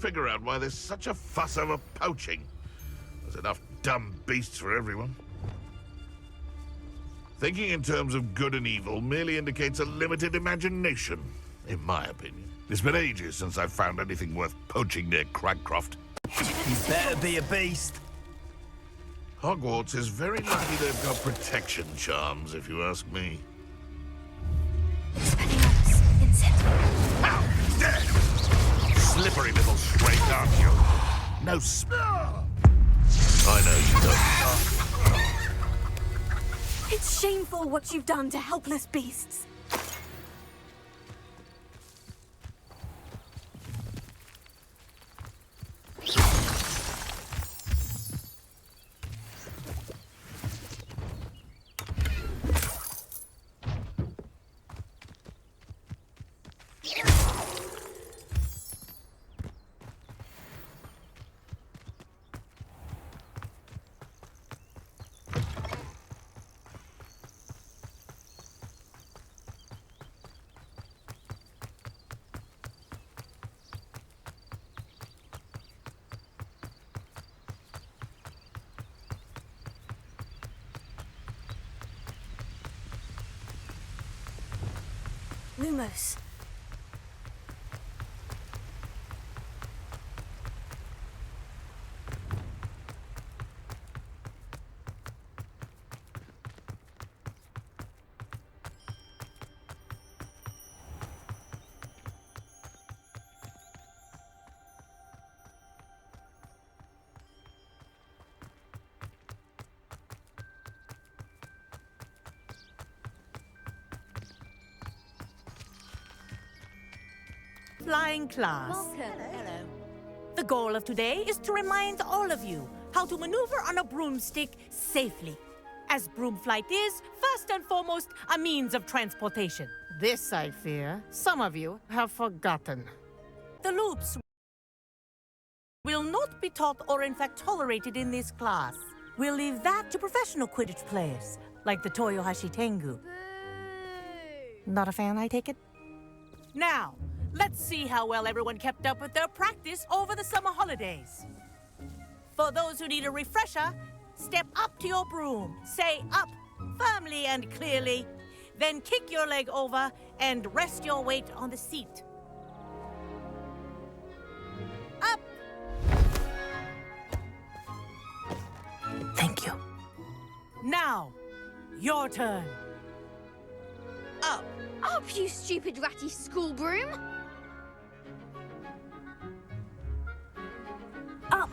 figure out why there's such a fuss over poaching. There's enough dumb beasts for everyone. Thinking in terms of good and evil merely indicates a limited imagination, in my opinion. It's been ages since I've found anything worth poaching near Cragcroft. You better be a beast. Hogwarts is very lucky they've got protection charms, if you ask me. Ow! He's dead! Slippery little stray, aren't you? No I know you don't. It's shameful what you've done to helpless beasts. Lumos. Flying class. Welcome. Hello. The goal of today is to remind all of you how to maneuver on a broomstick safely. As broom flight is, first and foremost, a means of transportation. This, I fear, some of you have forgotten. The loops will not be taught or in fact tolerated in this class. We'll leave that to professional Quidditch players, like the Toyohashi Tengu. Not a fan, I take it? Now, let's see how well everyone kept up with their practice over the summer holidays. For those who need a refresher, step up to your broom, say up firmly and clearly, then kick your leg over and rest your weight on the seat. Up! Thank you. Now, your turn. Up. Up, you stupid ratty school broom! Up!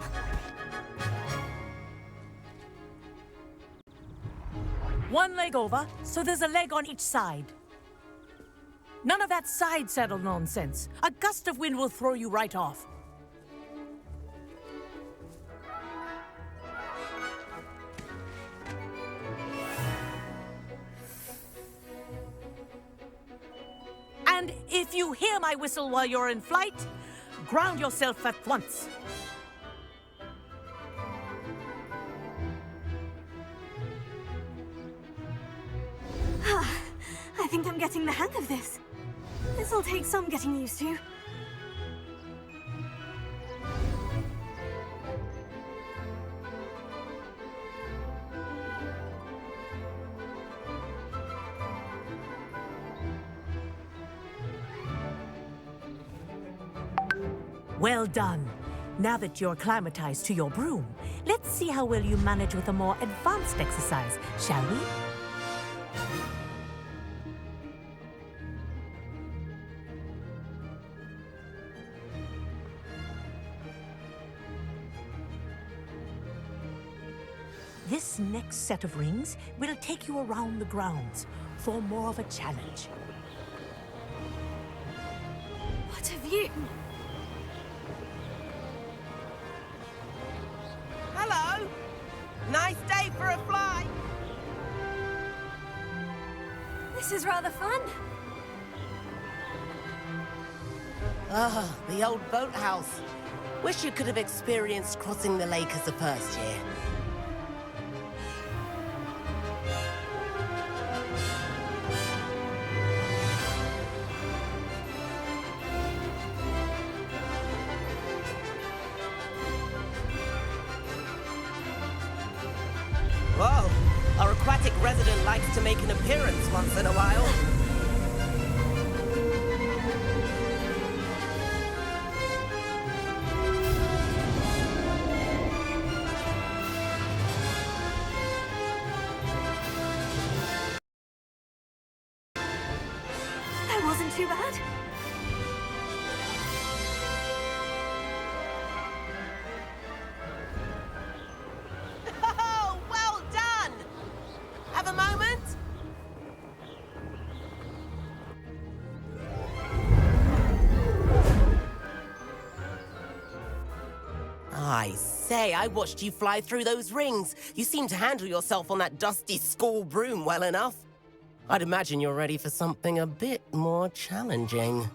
One leg over, so there's a leg on each side. None of that side saddle nonsense. A gust of wind will throw you right off. And if you hear my whistle while you're in flight, ground yourself at once. I think I'm getting the hang of this. This'll take some getting used to. Well done. Now that you're acclimatized to your broom, let's see how well you manage with a more advanced exercise, shall we? This next set of rings will take you around the grounds for more of a challenge. What have you? Hello. Nice day for a fly. This is rather fun. Ah, the old boathouse. Wish you could have experienced crossing the lake as a first year. president likes to make an appearance once in a while. That wasn't too bad. Oh, well done! Have a moment? I say, I watched you fly through those rings. You seem to handle yourself on that dusty school broom well enough. I'd imagine you're ready for something a bit more challenging.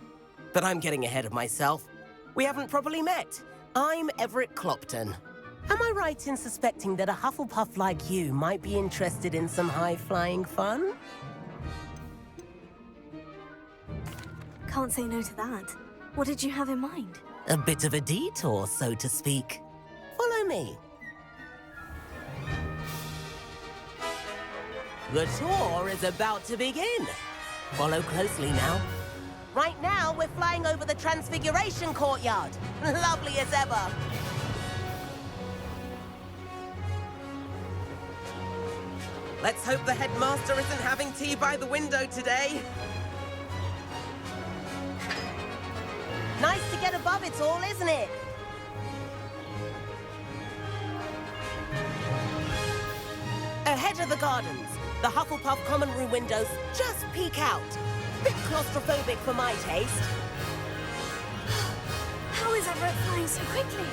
But I'm getting ahead of myself. We haven't properly met. I'm Everett Clopton. Am I right in suspecting that a Hufflepuff like you might be interested in some high-flying fun? Can't say no to that. What did you have in mind? A bit of a detour, so to speak. Follow me. The tour is about to begin. Follow closely now. Right now, we're flying over the Transfiguration Courtyard. Lovely as ever. Let's hope the headmaster isn't having tea by the window today. Nice to get above it all, isn't it? Ahead of the gardens, the Hufflepuff common room windows just peek out. Bit claustrophobic for my taste. How is Everett flying so quickly?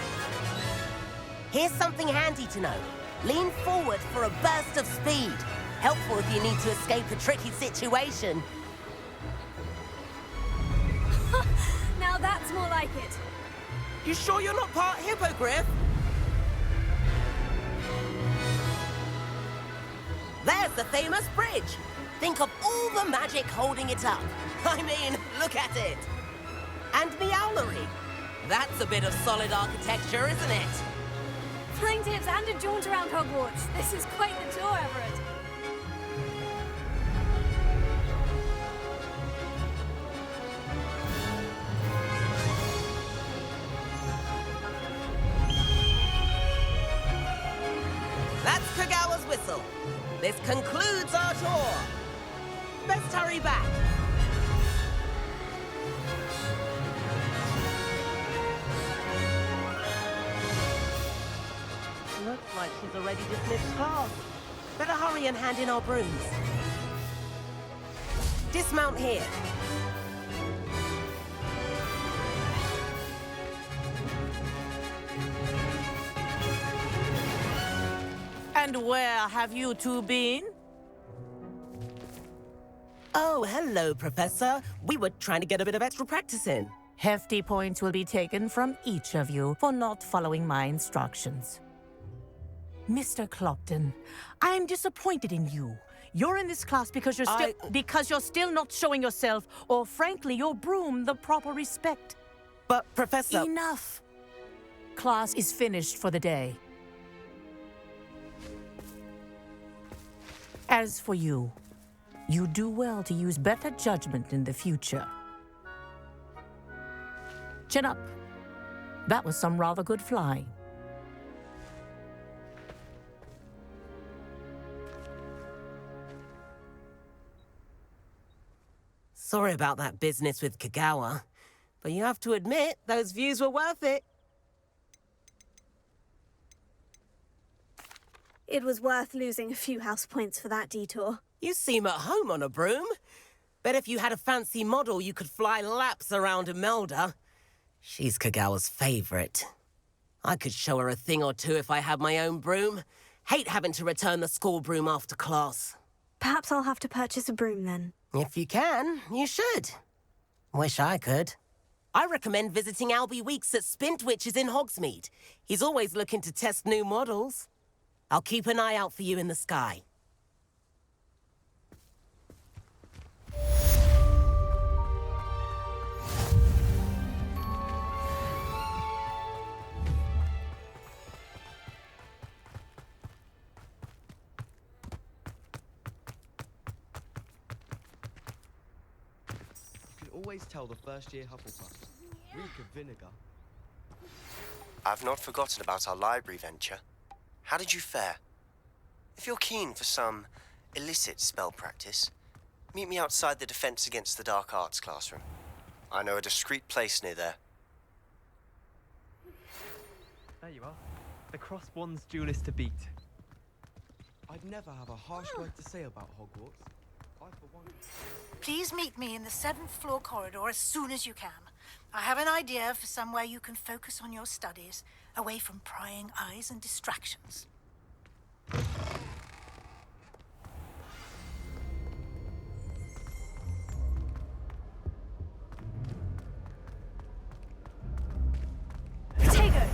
Here's something handy to know. Lean forward for a burst of speed. Helpful if you need to escape a tricky situation. Now that's more like it. You sure you're not part hippogriff? There's the famous bridge. Think of all the magic holding it up. I mean, look at it. And the owlery. That's a bit of solid architecture, isn't it? Flying tips and a jaunt around Hogwarts. This is quite the tour, Everett. That's Kagawa's whistle. This concludes our tour. Best hurry back. Looks like she's already dismissed class. Better hurry and hand in our brooms. Dismount here. And where have you two been? Oh, hello, Professor. We were trying to get a bit of extra practice in. Hefty points will be taken from each of you for not following my instructions. Mr. Clopton, I'm disappointed in you. You're in this class because you're still not showing yourself, or frankly, your broom, the proper respect. But, Professor... Enough. Class is finished for the day. As for you, you do well to use better judgment in the future. Chin up. That was some rather good flying. Sorry about that business with Kagawa, but you have to admit, those views were worth it. It was worth losing a few house points for that detour. You seem at home on a broom. Bet if you had a fancy model, you could fly laps around Imelda. She's Kagawa's favorite. I could show her a thing or two if I had my own broom. Hate having to return the school broom after class. Perhaps I'll have to purchase a broom then. If you can, you should. Wish I could. I recommend visiting Albie Weeks at Spintwitches in Hogsmeade. He's always looking to test new models. I'll keep an eye out for you in the sky. always tell the first-year Hufflepuff. Reek of vinegar. I've not forgotten about our library venture. How did you fare? If you're keen for some illicit spell practice, meet me outside the Defense Against the Dark Arts classroom. I know a discreet place near there. There you are. The Crosswands duelist to beat. I'd never have a harsh word to say about Hogwarts. I, for one... Please meet me in the 7th floor corridor as soon as you can. I have an idea for somewhere you can focus on your studies, away from prying eyes and distractions. Tego!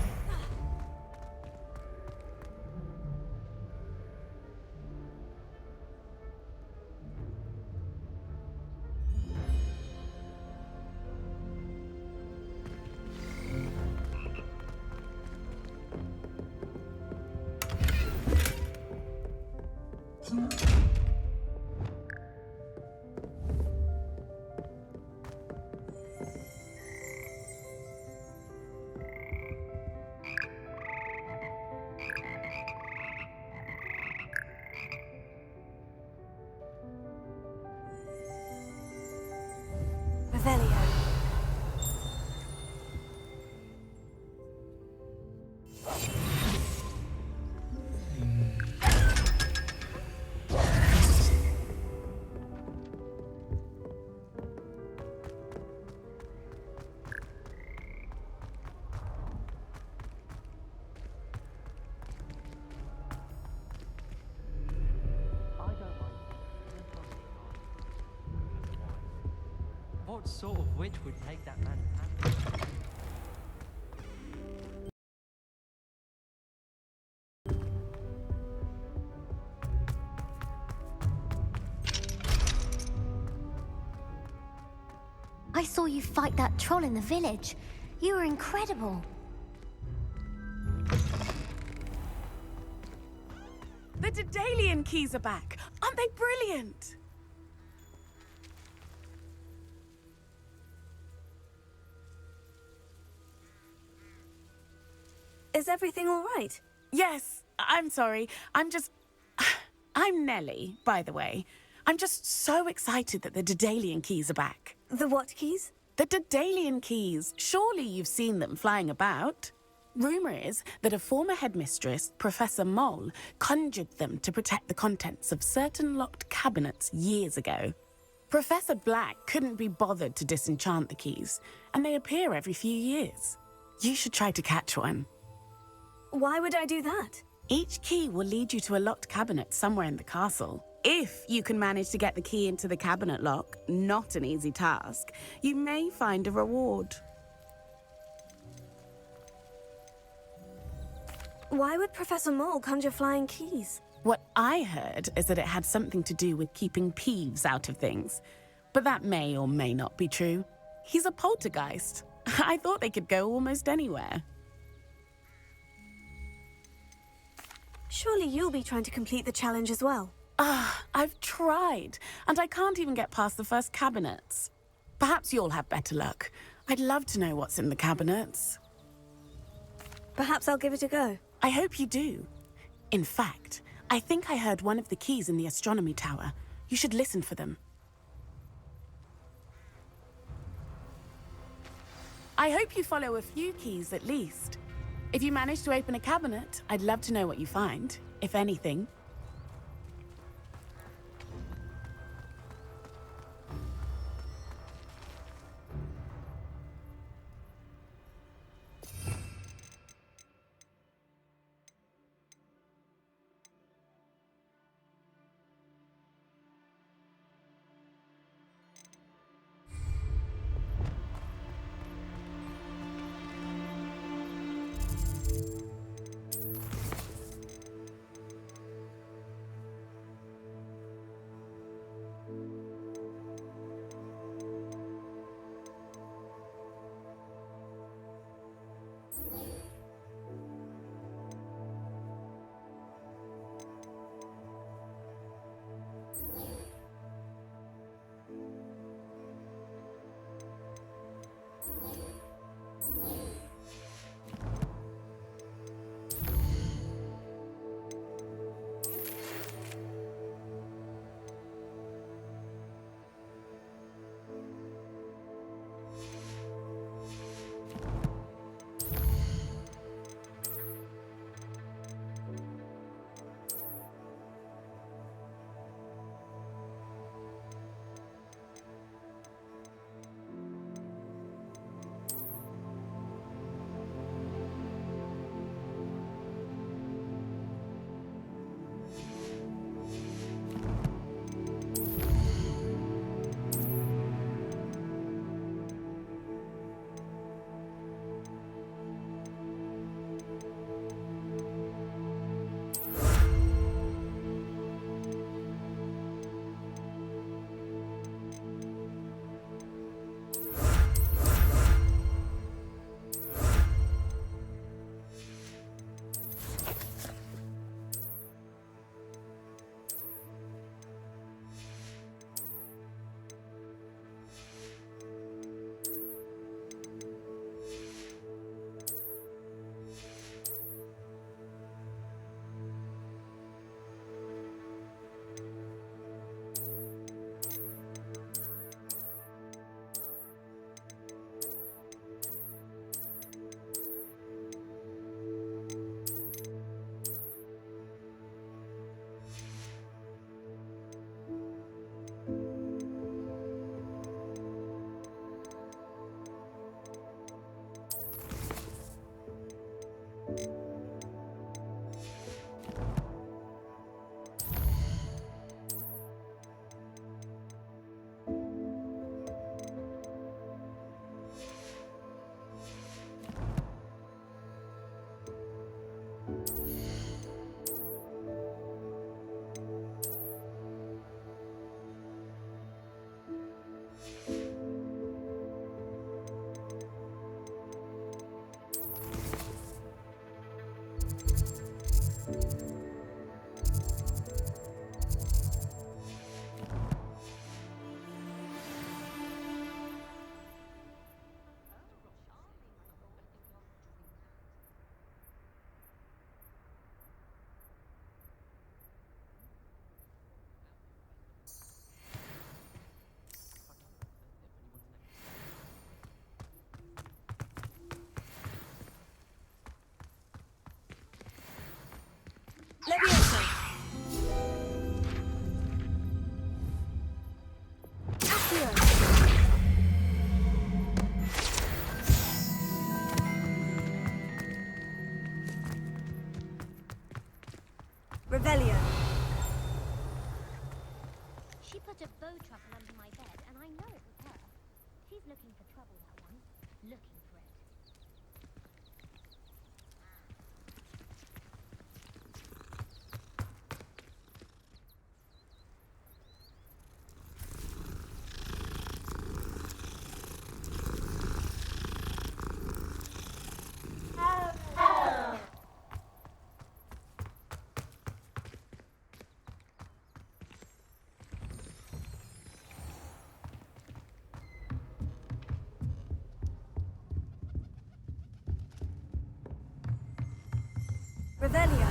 Revelio. What sort of witch would take that man? I saw you fight that troll in the village. You were incredible. The Daedalian keys are back. Aren't they brilliant? Is everything all right? Yes, I'm sorry. I'm Nellie, by the way. I'm just so excited that the Daedalian keys are back. The what keys? The Daedalian keys. Surely you've seen them flying about. Rumour is that a former headmistress, Professor Mole, conjured them to protect the contents of certain locked cabinets years ago. Professor Black couldn't be bothered to disenchant the keys, and they appear every few years. You should try to catch one. Why would I do that? Each key will lead you to a locked cabinet somewhere in the castle. If you can manage to get the key into the cabinet lock, not an easy task, you may find a reward. Why would Professor Mole conjure flying keys? What I heard is that it had something to do with keeping Peeves out of things. But that may or may not be true. He's a poltergeist. I thought they could go almost anywhere. Surely you'll be trying to complete the challenge as well. I've tried, and I can't even get past the first cabinets. Perhaps you'll have better luck. I'd love to know what's in the cabinets. Perhaps I'll give it a go. I hope you do. In fact, I think I heard one of the keys in the astronomy tower. You should listen for them. I hope you follow a few keys at least. If you manage to open a cabinet, I'd love to know what you find, if anything. truffle under my bed, and I know it was her. She's looking for trouble, that one. Looking for it. Revelio.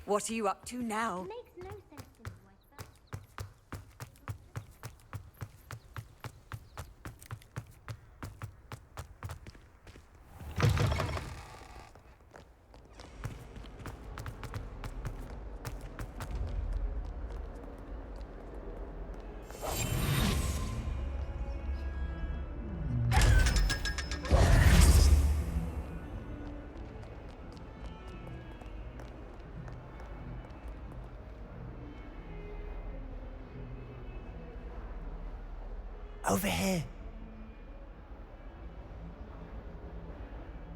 What are you up to now? Makes no sense to me, I suppose. Over here.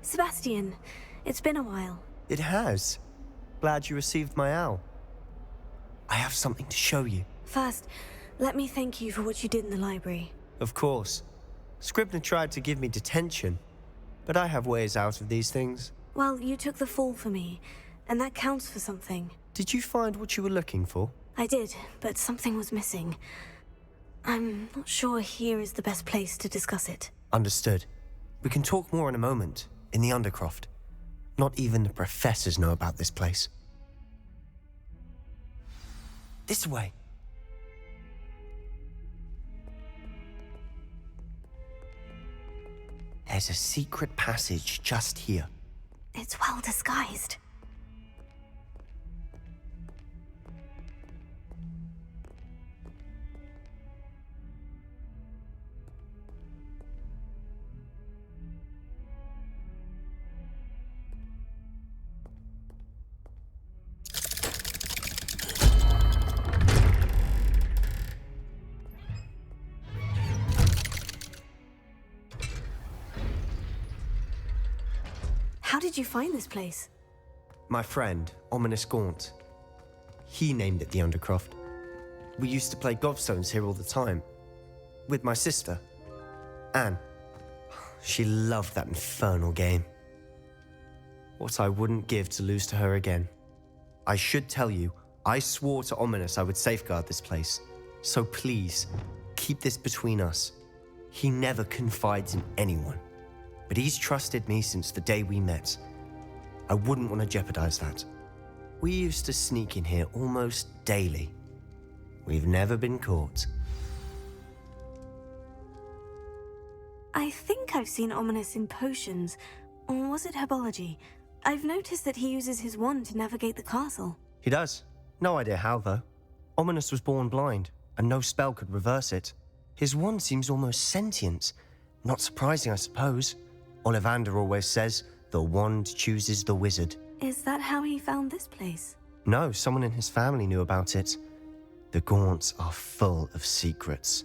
Sebastian, it's been a while. It has. Glad you received my owl. I have something to show you. First, let me thank you for what you did in the library. Of course. Scribner tried to give me detention, but I have ways out of these things. Well, you took the fall for me, and that counts for something. Did you find what you were looking for? I did, but something was missing. I'm not sure here is the best place to discuss it. Understood. We can talk more in a moment, in the Undercroft. Not even the professors know about this place. This way. There's a secret passage just here. It's well disguised. How did you find this place? My friend, Ominous Gaunt. He named it the Undercroft. We used to play gobstones here all the time. With my sister, Anne. She loved that infernal game. What I wouldn't give to lose to her again. I should tell you, I swore to Ominous I would safeguard this place. So please, keep this between us. He never confides in anyone. But he's trusted me since the day we met. I wouldn't want to jeopardize that. We used to sneak in here almost daily. We've never been caught. I think I've seen Ominous in potions. Or was it herbology? I've noticed that he uses his wand to navigate the castle. He does. No idea how, though. Ominous was born blind, and no spell could reverse it. His wand seems almost sentient. Not surprising, I suppose. Ollivander always says, the wand chooses the wizard. Is that how he found this place? No, someone in his family knew about it. The Gaunts are full of secrets.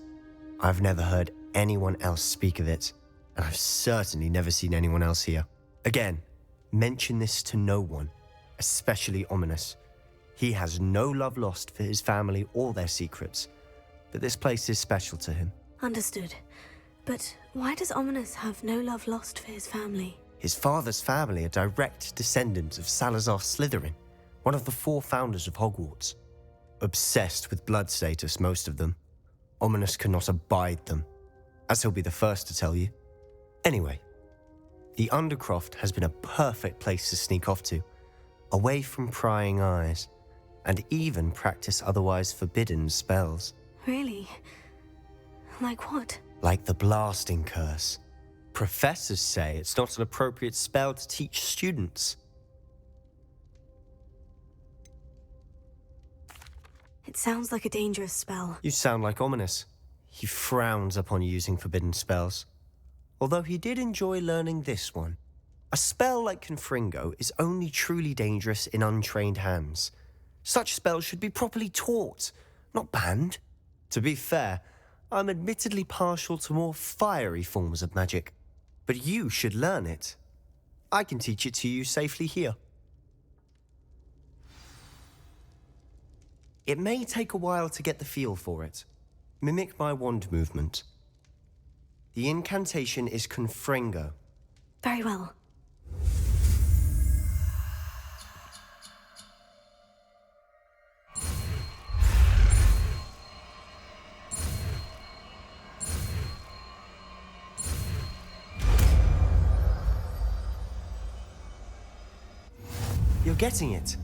I've never heard anyone else speak of it, and I've certainly never seen anyone else here. Again, mention this to no one, especially Ominous. He has no love lost for his family or their secrets, but this place is special to him. Understood. But why does Ominous have no love lost for his family? His father's family are direct descendants of Salazar Slytherin, one of the 4 founders of Hogwarts. Obsessed with blood status, most of them. Ominous cannot abide them, as he'll be the first to tell you. Anyway, the Undercroft has been a perfect place to sneak off to, away from prying eyes, and even practice otherwise forbidden spells. Really? Like what? Like the blasting curse. Professors say it's not an appropriate spell to teach students. It sounds like a dangerous spell. You sound like Ominous. He frowns upon using forbidden spells. Although he did enjoy learning this one. A spell like Confringo is only truly dangerous in untrained hands. Such spells should be properly taught, not banned. To be fair, I'm admittedly partial to more fiery forms of magic, but you should learn it. I can teach it to you safely here. It may take a while to get the feel for it. Mimic my wand movement. The incantation is Confringo. Very well. You're getting it.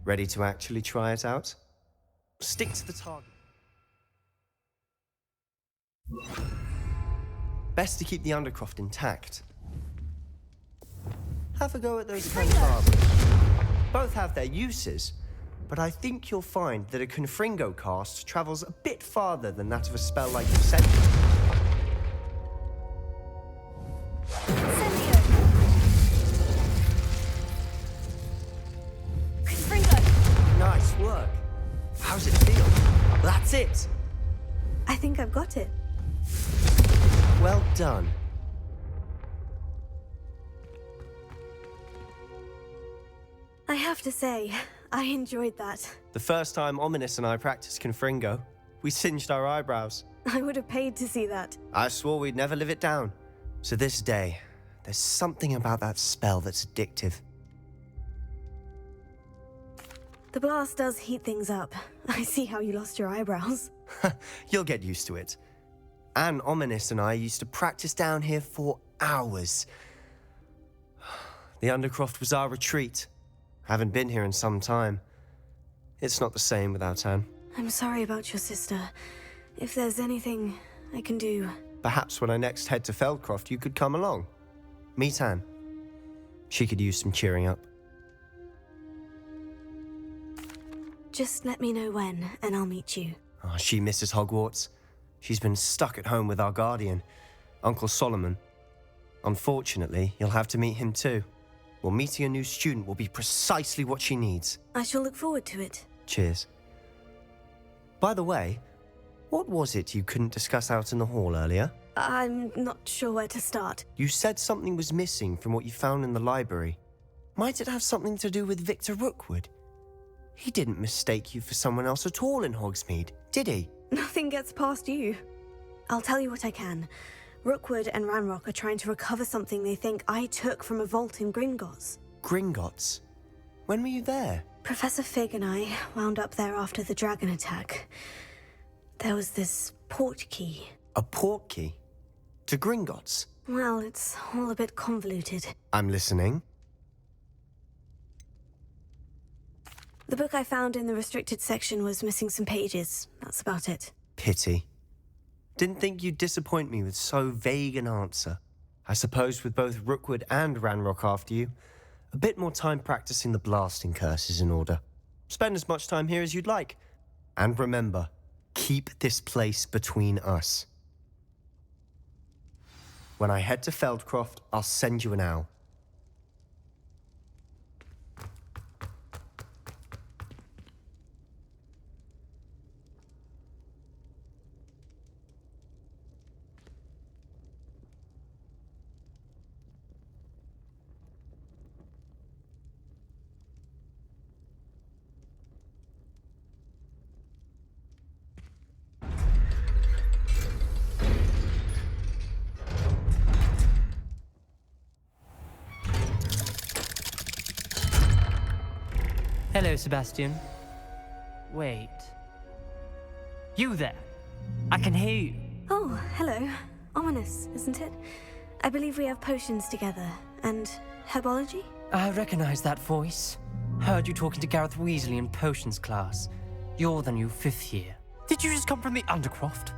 Ready to actually try it out? Stick to the target. Best to keep the Undercroft intact. Have a go at those candelabras. Both have their uses, but I think you'll find that a Confringo cast travels a bit farther than that of a spell like Incendio. Nice work. How's it feel? That's it. I think I've got it. Well done. I have to say, I enjoyed that. The first time Ominous and I practiced Confringo, we singed our eyebrows. I would have paid to see that. I swore we'd never live it down. So this day, there's something about that spell that's addictive. The blast does heat things up. I see how you lost your eyebrows. You'll get used to it. Anne, Ominous and I used to practice down here for hours. The Undercroft was our retreat. Haven't been here in some time. It's not the same without Anne. I'm sorry about your sister. If there's anything I can do... Perhaps when I next head to Feldcroft, you could come along. Meet Anne. She could use some cheering up. Just let me know when, and I'll meet you. Oh, she misses Hogwarts. She's been stuck at home with our guardian, Uncle Solomon. Unfortunately, you'll have to meet him too. Well, meeting a new student will be precisely what she needs. I shall look forward to it. Cheers. By the way, what was it you couldn't discuss out in the hall earlier? I'm not sure where to start. You said something was missing from what you found in the library. Might it have something to do with Victor Rookwood? He didn't mistake you for someone else at all in Hogsmeade, did he? Nothing gets past you. I'll tell you what I can. Rookwood and Ranrock are trying to recover something they think I took from a vault in Gringotts. Gringotts? When were you there? Professor Fig and I wound up there after the dragon attack. There was this portkey. A portkey? To Gringotts? Well, it's all a bit convoluted. I'm listening. The book I found in the restricted section was missing some pages. That's about it. Pity. Didn't think you'd disappoint me with so vague an answer. I suppose with both Rookwood and Ranrock after you, a bit more time practicing the blasting curse is in order. Spend as much time here as you'd like. And remember, keep this place between us. When I head to Feldcroft, I'll send you an owl. Hello, Sebastian. Wait. You there? I can hear you. Oh, hello. Ominous, isn't it? I believe we have potions together. And herbology? I recognize that voice. Heard you talking to Gareth Weasley in potions class. You're the new 5th year. Did you just come from the Undercroft?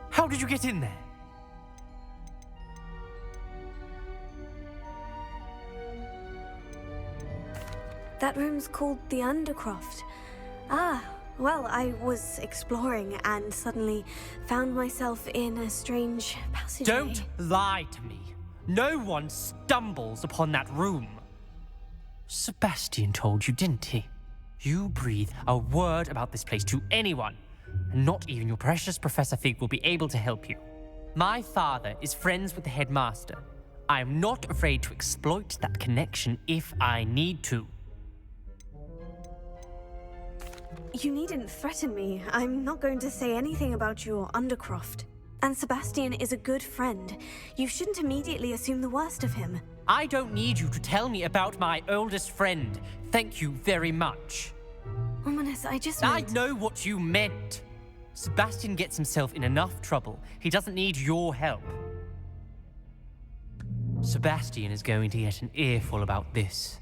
How did you get in there? That room's called the Undercroft. Ah, well, I was exploring and suddenly found myself in a strange passageway. Don't lie to me. No one stumbles upon that room. Sebastian told you, didn't he? You breathe a word about this place to anyone, and not even your precious Professor Fig will be able to help you. My father is friends with the headmaster. I am not afraid to exploit that connection if I need to. You needn't threaten me. I'm not going to say anything about your Undercroft. And Sebastian is a good friend. You shouldn't immediately assume the worst of him. I don't need you to tell me about my oldest friend. Thank you very much. Ominous, I know what you meant. Sebastian gets himself in enough trouble. He doesn't need your help. Sebastian is going to get an earful about this.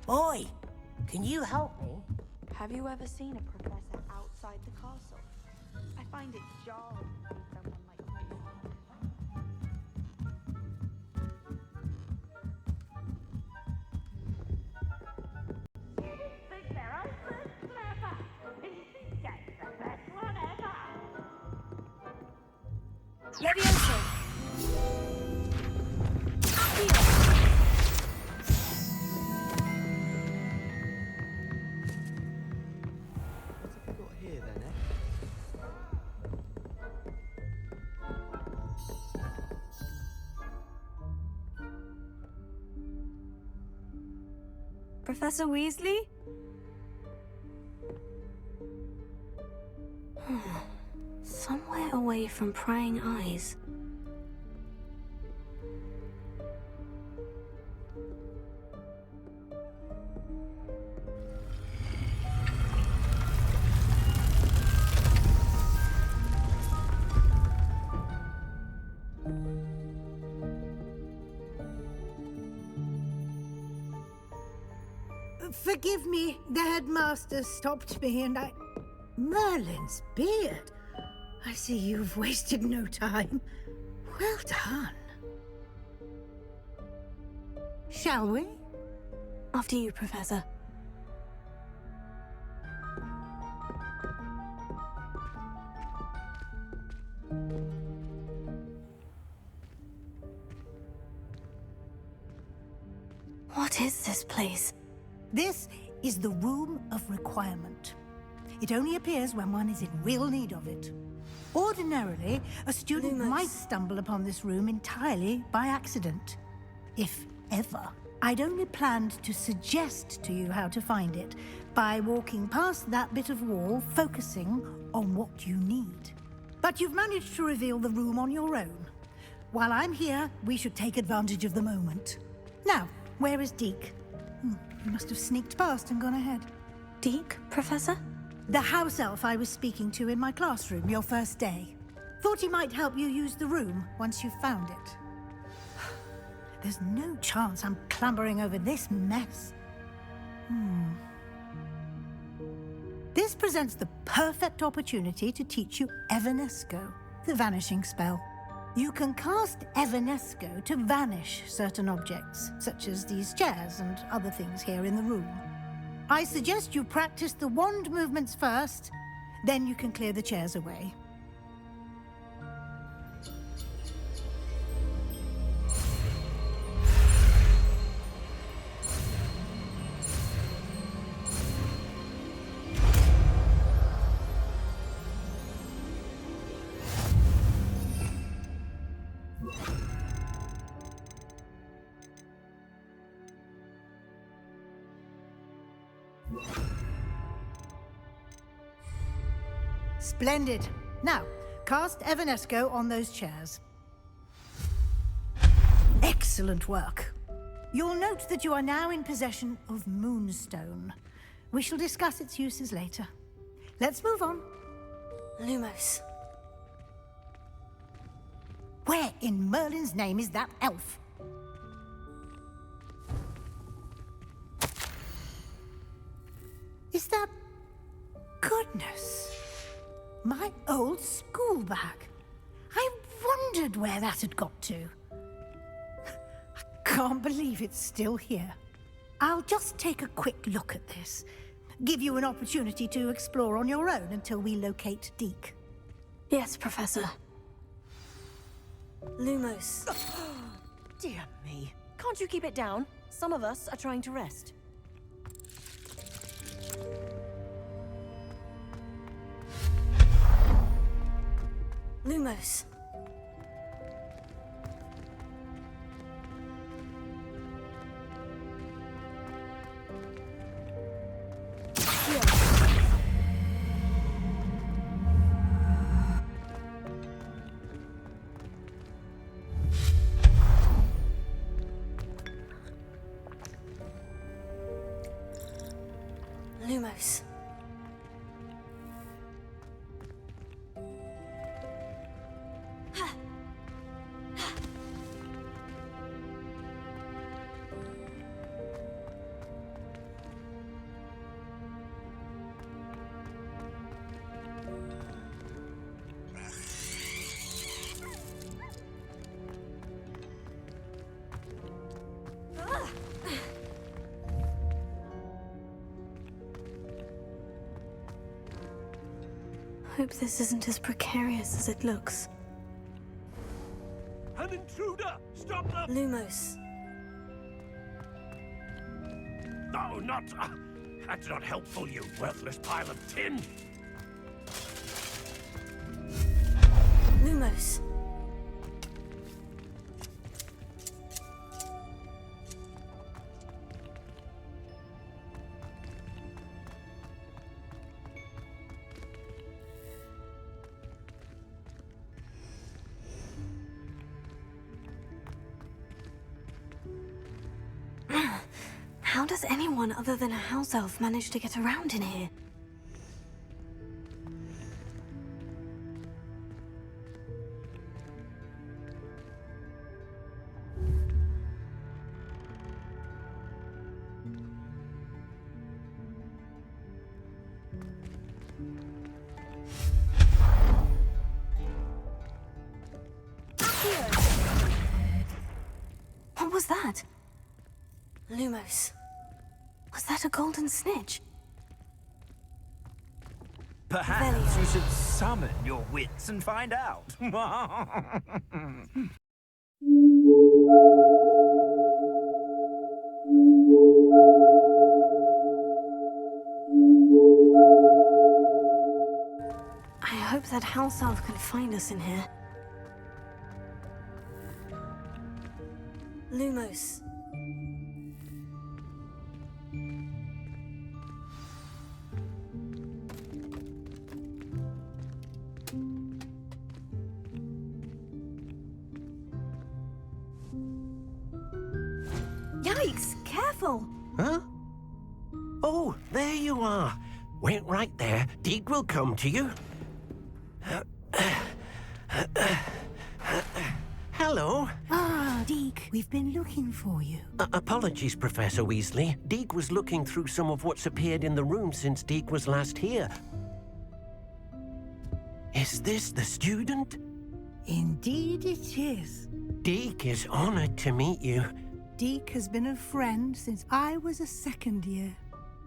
Oi, can you help me? Have you ever seen a professor outside the castle? I find it jarring to see someone like Levioso! What have we got here then, eh? Professor Weasley? Somewhere away from prying eyes. Forgive me, the headmaster stopped me and I... Merlin's beard. I see you've wasted no time. Well done. Shall we? After you, Professor. What is this place? This is the Room of Requirement. It only appears when one is in real need of it. Ordinarily, a student might stumble upon this room entirely by accident. If ever. I'd only planned to suggest to you how to find it by walking past that bit of wall, focusing on what you need. But you've managed to reveal the room on your own. While I'm here, we should take advantage of the moment. Now, where is Deke? He must have sneaked past and gone ahead. Deke, Professor? The house elf I was speaking to in my classroom your first day. Thought he might help you use the room once you've found it. There's no chance I'm clambering over this mess. This presents the perfect opportunity to teach you Evanesco, the vanishing spell. You can cast Evanesco to vanish certain objects, such as these chairs and other things here in the room. I suggest you practice the wand movements first, then you can clear the chairs away. Splendid. Now, cast Evanesco on those chairs. Excellent work. You'll note that you are now in possession of Moonstone. We shall discuss its uses later. Let's move on. Lumos. Where in Merlin's name is that elf? Is that... Goodness. My old school bag. I wondered where that had got to. I can't believe it's still here. I'll just take a quick look at this. Give you an opportunity to explore on your own until we locate Deke. Yes, Professor. Lumos. Dear me. Can't you keep it down? Some of us are trying to rest. Lumos. Lumos. Hope this isn't as precarious as it looks. An intruder! Stop them! Lumos. No, not... that's not helpful, you worthless pile of tin! Lumos. How does anyone other than a house elf manage to get around in here? What was that? Lumos. Was that a golden snitch? Perhaps you should summon your wits and find out. I hope that house elf can find us in here. Lumos. Yikes! Careful! Huh? Oh, there you are. Wait right there. Deke will come to you. Hello. Ah, Deke, we've been looking for you. Apologies, Professor Weasley. Deke was looking through some of what's appeared in the room since Deke was last here. Is this the student? Indeed it is. Deke is honored to meet you. Deke has been a friend since I was a second year.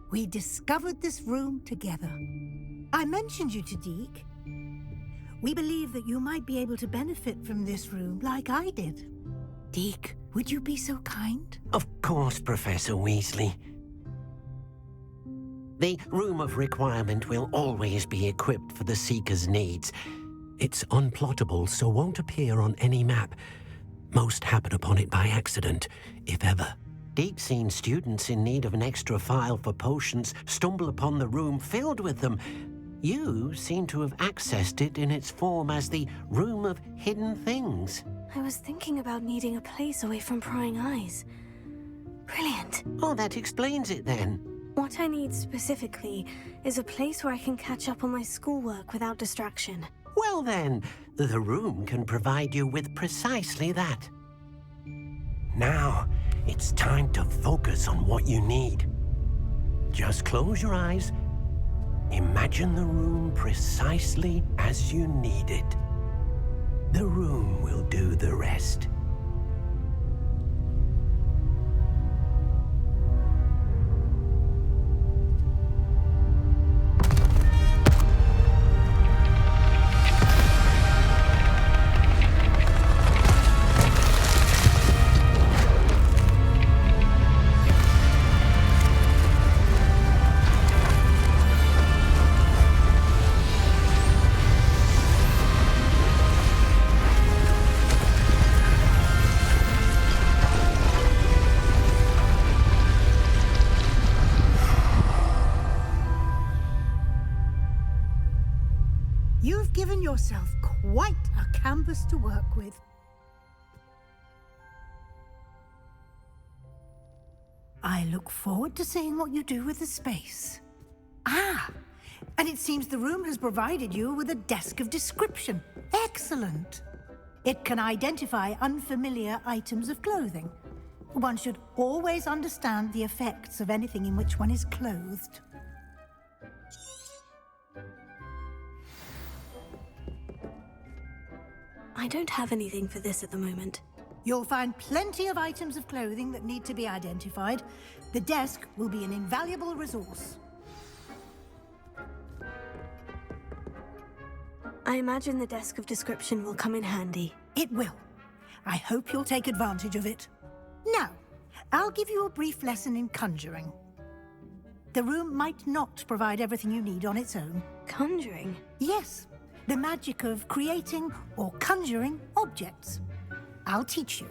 We discovered this room together. I mentioned you to Deke. We believe that you might be able to benefit from this room like I did. Deke, would you be so kind? Of course, Professor Weasley. The Room of Requirement will always be equipped for the Seeker's needs. It's unplottable, so won't appear on any map. Most happen upon it by accident, if ever. Deke's seen students in need of an extra file for potions stumble upon the room filled with them. You seem to have accessed it in its form as the Room of Hidden Things. I was thinking about needing a place away from prying eyes. Brilliant. Oh, that explains it then. What I need specifically is a place where I can catch up on my schoolwork without distraction. Well then, the room can provide you with precisely that. Now, it's time to focus on what you need. Just close your eyes. Imagine the room precisely as you need it. The room will do the rest. You've given yourself quite a canvas to work with. I look forward to seeing what you do with the space. Ah, and it seems the room has provided you with a desk of description. Excellent. It can identify unfamiliar items of clothing. One should always understand the effects of anything in which one is clothed. I don't have anything for this at the moment. You'll find plenty of items of clothing that need to be identified. The desk will be an invaluable resource. I imagine the desk of description will come in handy. It will. I hope you'll take advantage of it. Now, I'll give you a brief lesson in conjuring. The room might not provide everything you need on its own. Conjuring? Yes. The magic of creating or conjuring objects. I'll teach you.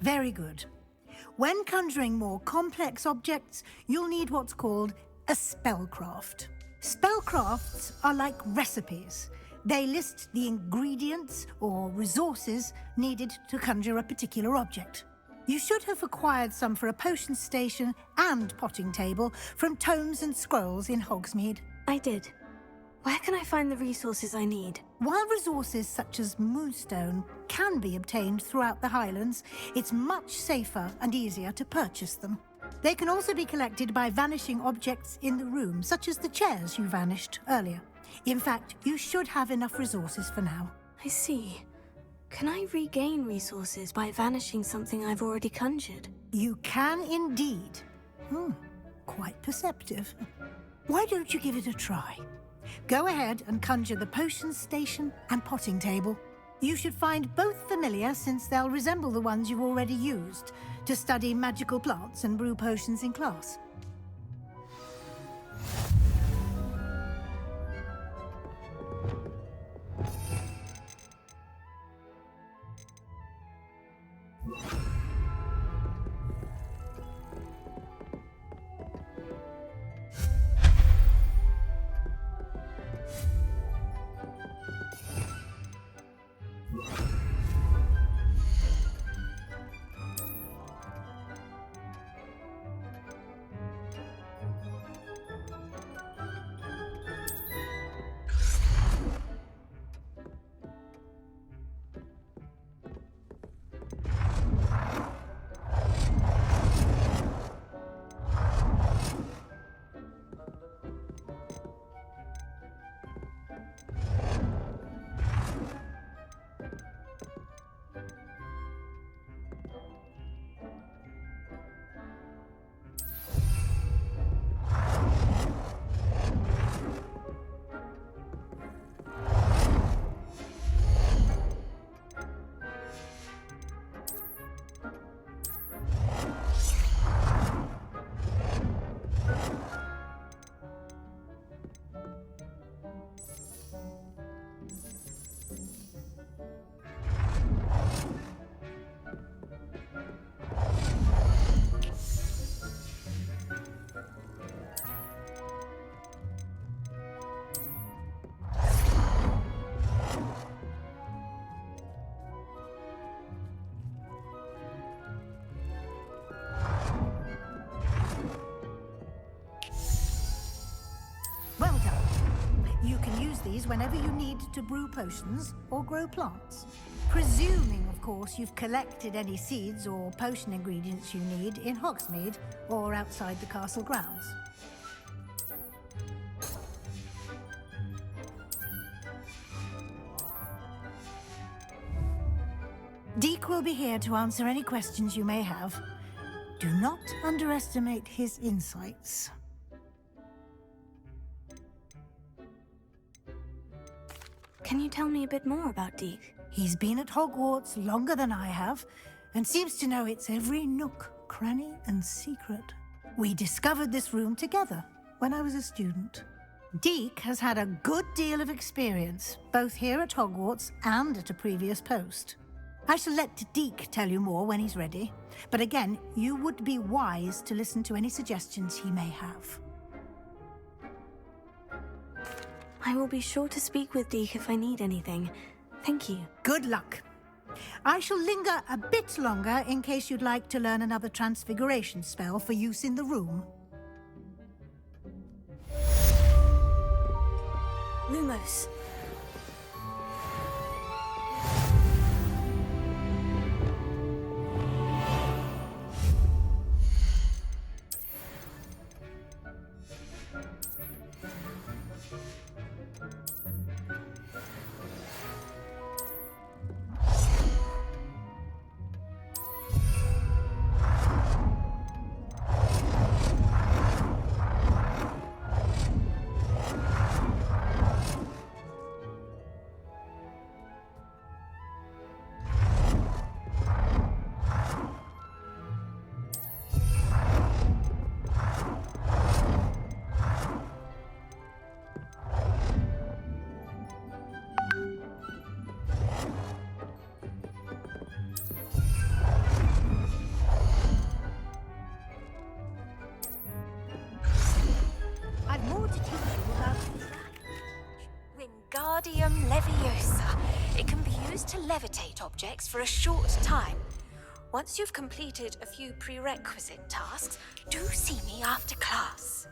Very good. When conjuring more complex objects, you'll need what's called a spellcraft. Spellcrafts are like recipes. They list the ingredients or resources needed to conjure a particular object. You should have acquired some for a potion station and potting table from tomes and scrolls in Hogsmeade. I did. Where can I find the resources I need? While resources such as moonstone can be obtained throughout the Highlands, it's much safer and easier to purchase them. They can also be collected by vanishing objects in the room, such as the chairs you vanished earlier. In fact, you should have enough resources for now. I see. Can I regain resources by vanishing something I've already conjured? You can indeed. Quite perceptive. Why don't you give it a try? Go ahead and conjure the potion station and potting table. You should find both familiar, since they'll resemble the ones you've already used to study magical plants and brew potions in class. these whenever you need to brew potions or grow plants. Presuming, of course, you've collected any seeds or potion ingredients you need in Hogsmeade or outside the castle grounds. Deek will be here to answer any questions you may have. Do not underestimate his insights. Can you tell me a bit more about Deek? He's been at Hogwarts longer than I have, and seems to know its every nook, cranny, and secret. We discovered this room together when I was a student. Deek has had a good deal of experience, both here at Hogwarts and at a previous post. I shall let Deek tell you more when he's ready, but again, you would be wise to listen to any suggestions he may have. I will be sure to speak with Deek if I need anything. Thank you. Good luck. I shall linger a bit longer in case you'd like to learn another transfiguration spell for use in the room. Lumos. Wingardium Leviosa. It can be used to levitate objects for a short time. Once you've completed a few prerequisite tasks, do see me after class.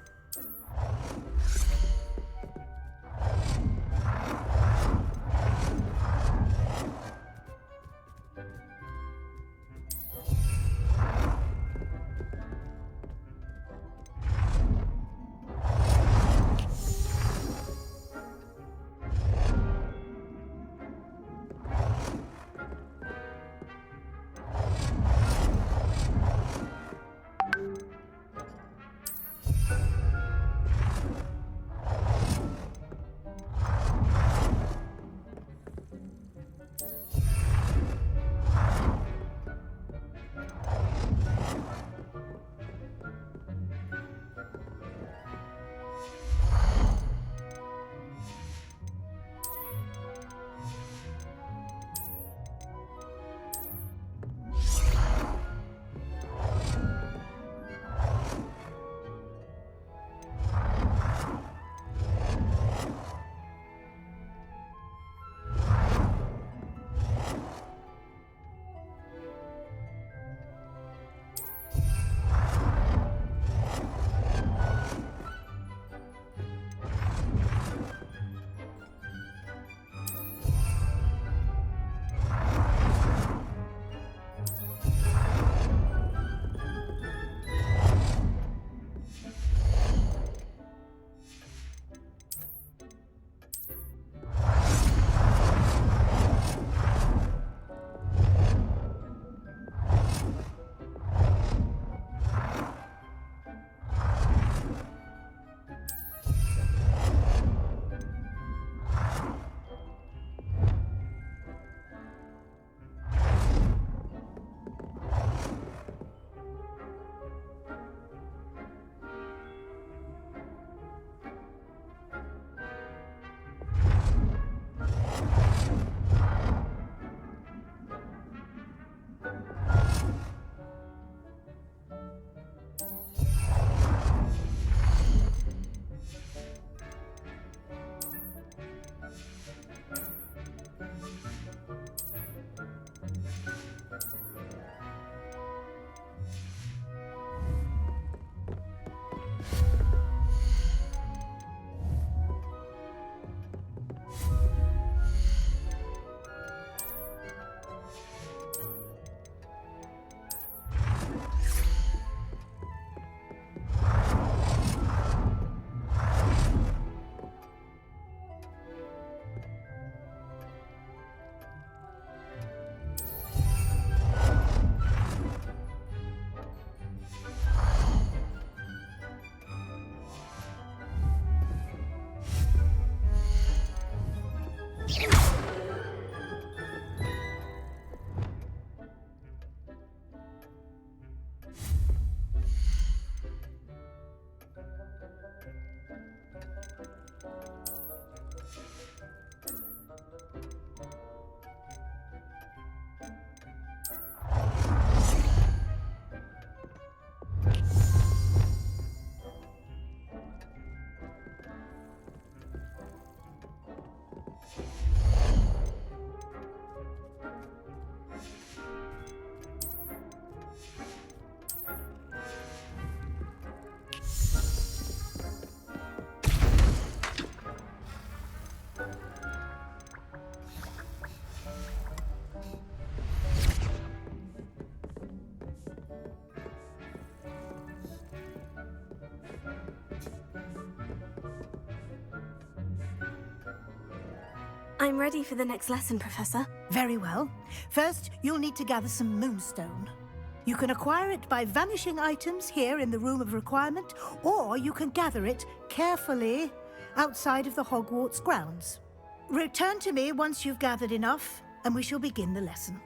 I'm ready for the next lesson, Professor. Very well. First, you'll need to gather some moonstone. You can acquire it by vanishing items here in the Room of Requirement, or you can gather it carefully outside of the Hogwarts grounds. Return to me once you've gathered enough, and we shall begin the lesson.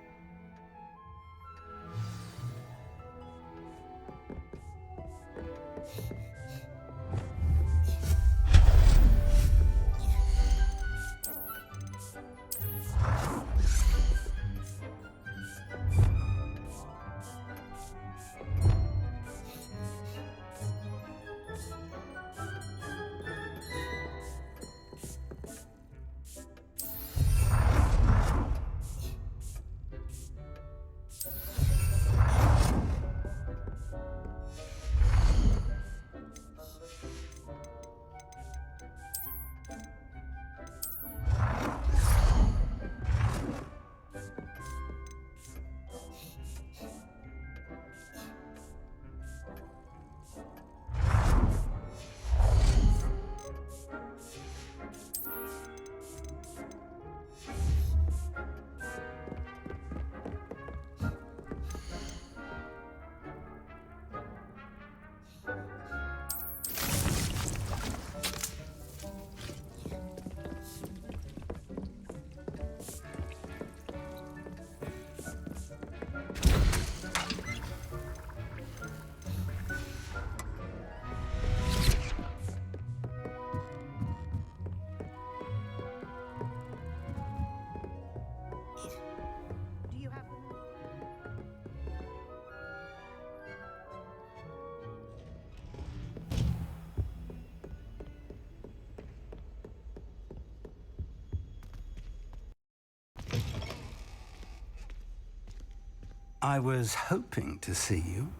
I was hoping to see you.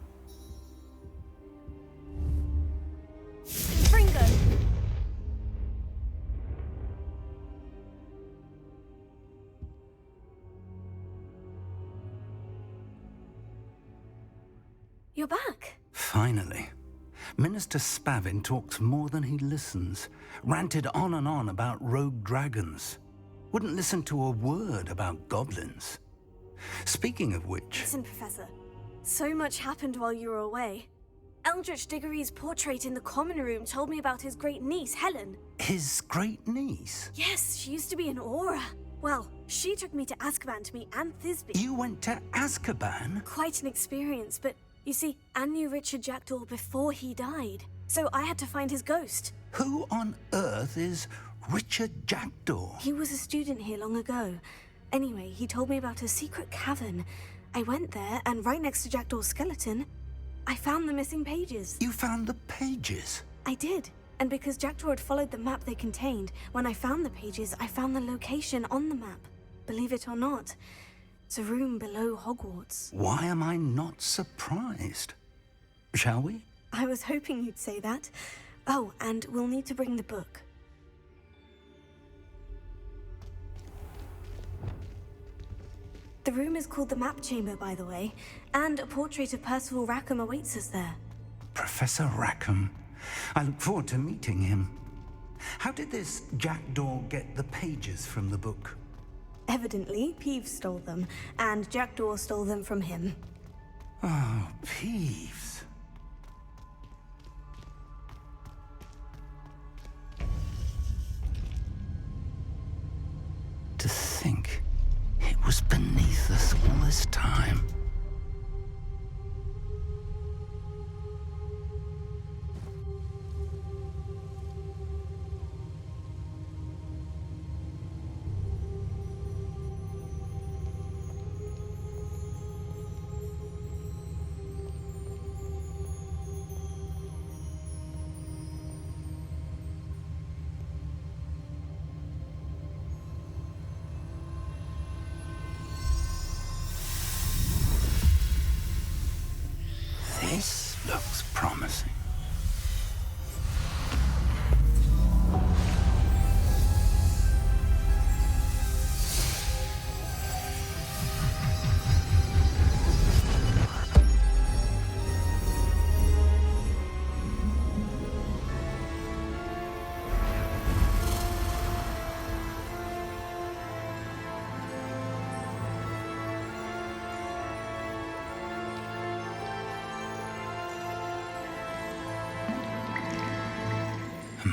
Fringo! You're back. Finally. Minister Spavin talks more than he listens. Ranted on and on about rogue dragons. Wouldn't listen to a word about goblins. Speaking of which... Listen, Professor. So much happened while you were away. Eldritch Diggory's portrait in the common room told me about his great niece, Helen. His great niece? Yes, she used to be an Auror. Well, she took me to Azkaban to meet Anne Thisbe. You went to Azkaban? Quite an experience, but you see, Anne knew Richard Jackdaw before he died. So I had to find his ghost. Who on earth is Richard Jackdaw? He was a student here long ago. Anyway, he told me about a secret cavern. I went there, and right next to Jackdaw's skeleton, I found the missing pages. You found the pages? I did. And because Jackdaw had followed the map they contained, when I found the pages, I found the location on the map. Believe it or not, it's a room below Hogwarts. Why am I not surprised? Shall we? I was hoping you'd say that. Oh, and we'll need to bring the book. The room is called the Map Chamber, by the way, and a portrait of Percival Rackham awaits us there. Professor Rackham. I look forward to meeting him. How did this Jackdaw get the pages from the book? Evidently, Peeves stole them, and Jackdaw stole them from him. Oh, Peeves. To think it was beneath us all this time.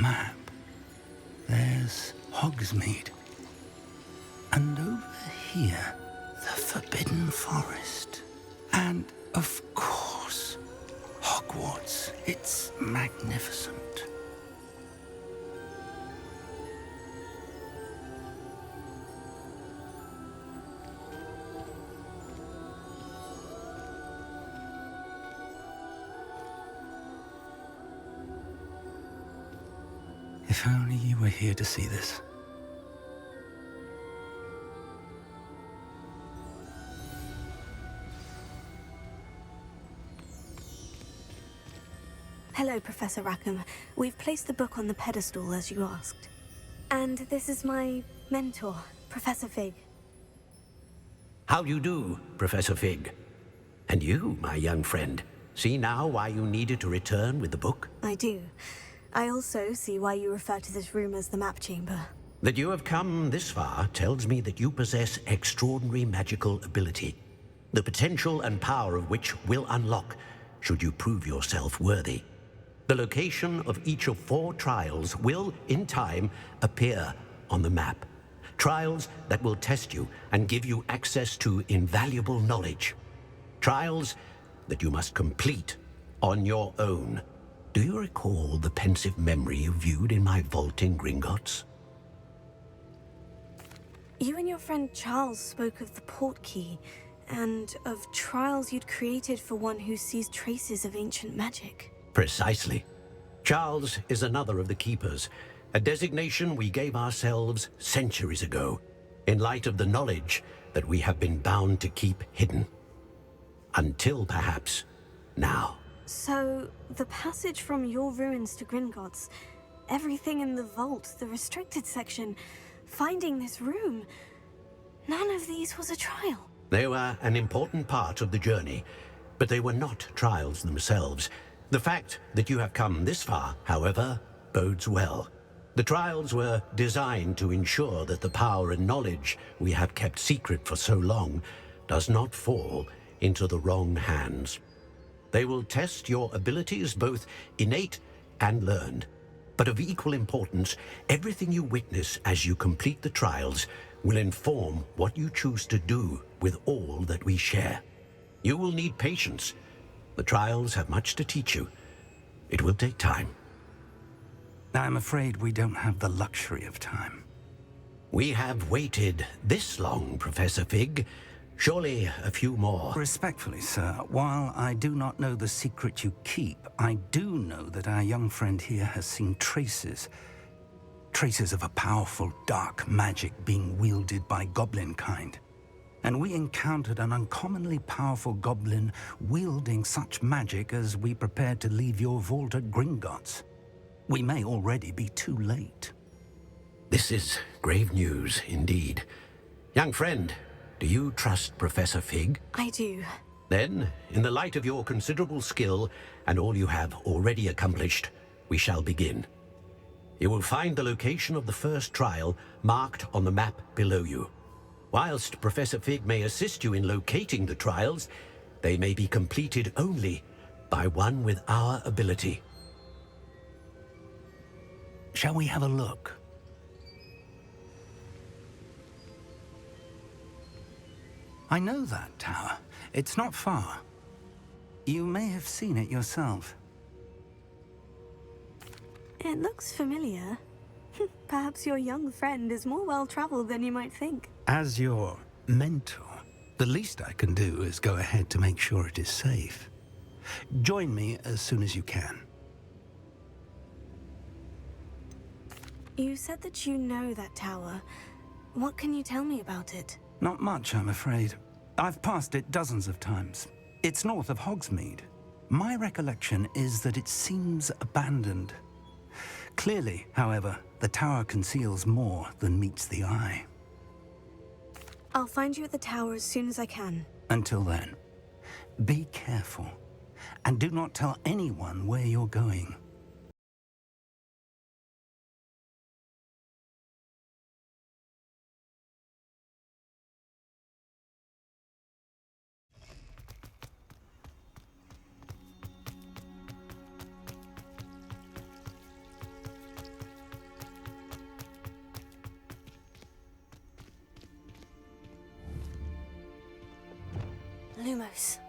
map. There's Hogsmeade. And over here, the Forbidden Forest. And, of course, Hogwarts. It's magnificent. If only you were here to see this. Hello, Professor Rackham. We've placed the book on the pedestal as you asked. And this is my mentor, Professor Fig. How do you do, Professor Fig? And you, my young friend, see now why you needed to return with the book? I do. I also see why you refer to this room as the map chamber. That you have come this far tells me that you possess extraordinary magical ability, the potential and power of which will unlock should you prove yourself worthy. The location of each of 4 trials will, in time, appear on the map. Trials that will test you and give you access to invaluable knowledge. Trials that you must complete on your own. Do you recall the pensive memory you viewed in my vault in Gringotts? You and your friend Charles spoke of the portkey, and of trials you'd created for one who sees traces of ancient magic. Precisely. Charles is another of the Keepers, a designation we gave ourselves centuries ago, in light of the knowledge that we have been bound to keep hidden. Until, perhaps, now. So, the passage from your ruins to Gringotts, everything in the vault, the restricted section, finding this room, none of these was a trial. They were an important part of the journey, but they were not trials themselves. The fact that you have come this far, however, bodes well. The trials were designed to ensure that the power and knowledge we have kept secret for so long does not fall into the wrong hands. They will test your abilities, both innate and learned. But of equal importance, everything you witness as you complete the trials will inform what you choose to do with all that we share. You will need patience. The trials have much to teach you. It will take time. I'm afraid we don't have the luxury of time. We have waited this long, Professor Fig. Surely a few more. Respectfully, sir, while I do not know the secret you keep, I do know that our young friend here has seen traces of a powerful dark magic being wielded by goblin kind. And we encountered an uncommonly powerful goblin wielding such magic as we prepared to leave your vault at Gringotts. We may already be too late. This is grave news indeed. Young friend, do you trust Professor Fig? I do. Then, in the light of your considerable skill and all you have already accomplished, we shall begin. You will find the location of the first trial marked on the map below you. Whilst Professor Fig may assist you in locating the trials, they may be completed only by one with our ability. Shall we have a look? I know that tower. It's not far. You may have seen it yourself. It looks familiar. Perhaps your young friend is more well-traveled than you might think. As your mentor, the least I can do is go ahead to make sure it is safe. Join me as soon as you can. You said that you know that tower. What can you tell me about it? Not much, I'm afraid. I've passed it dozens of times. It's north of Hogsmeade. My recollection is that it seems abandoned. Clearly, however, the tower conceals more than meets the eye. I'll find you at the tower as soon as I can. Until then, be careful, and do not tell anyone where you're going. Lumos.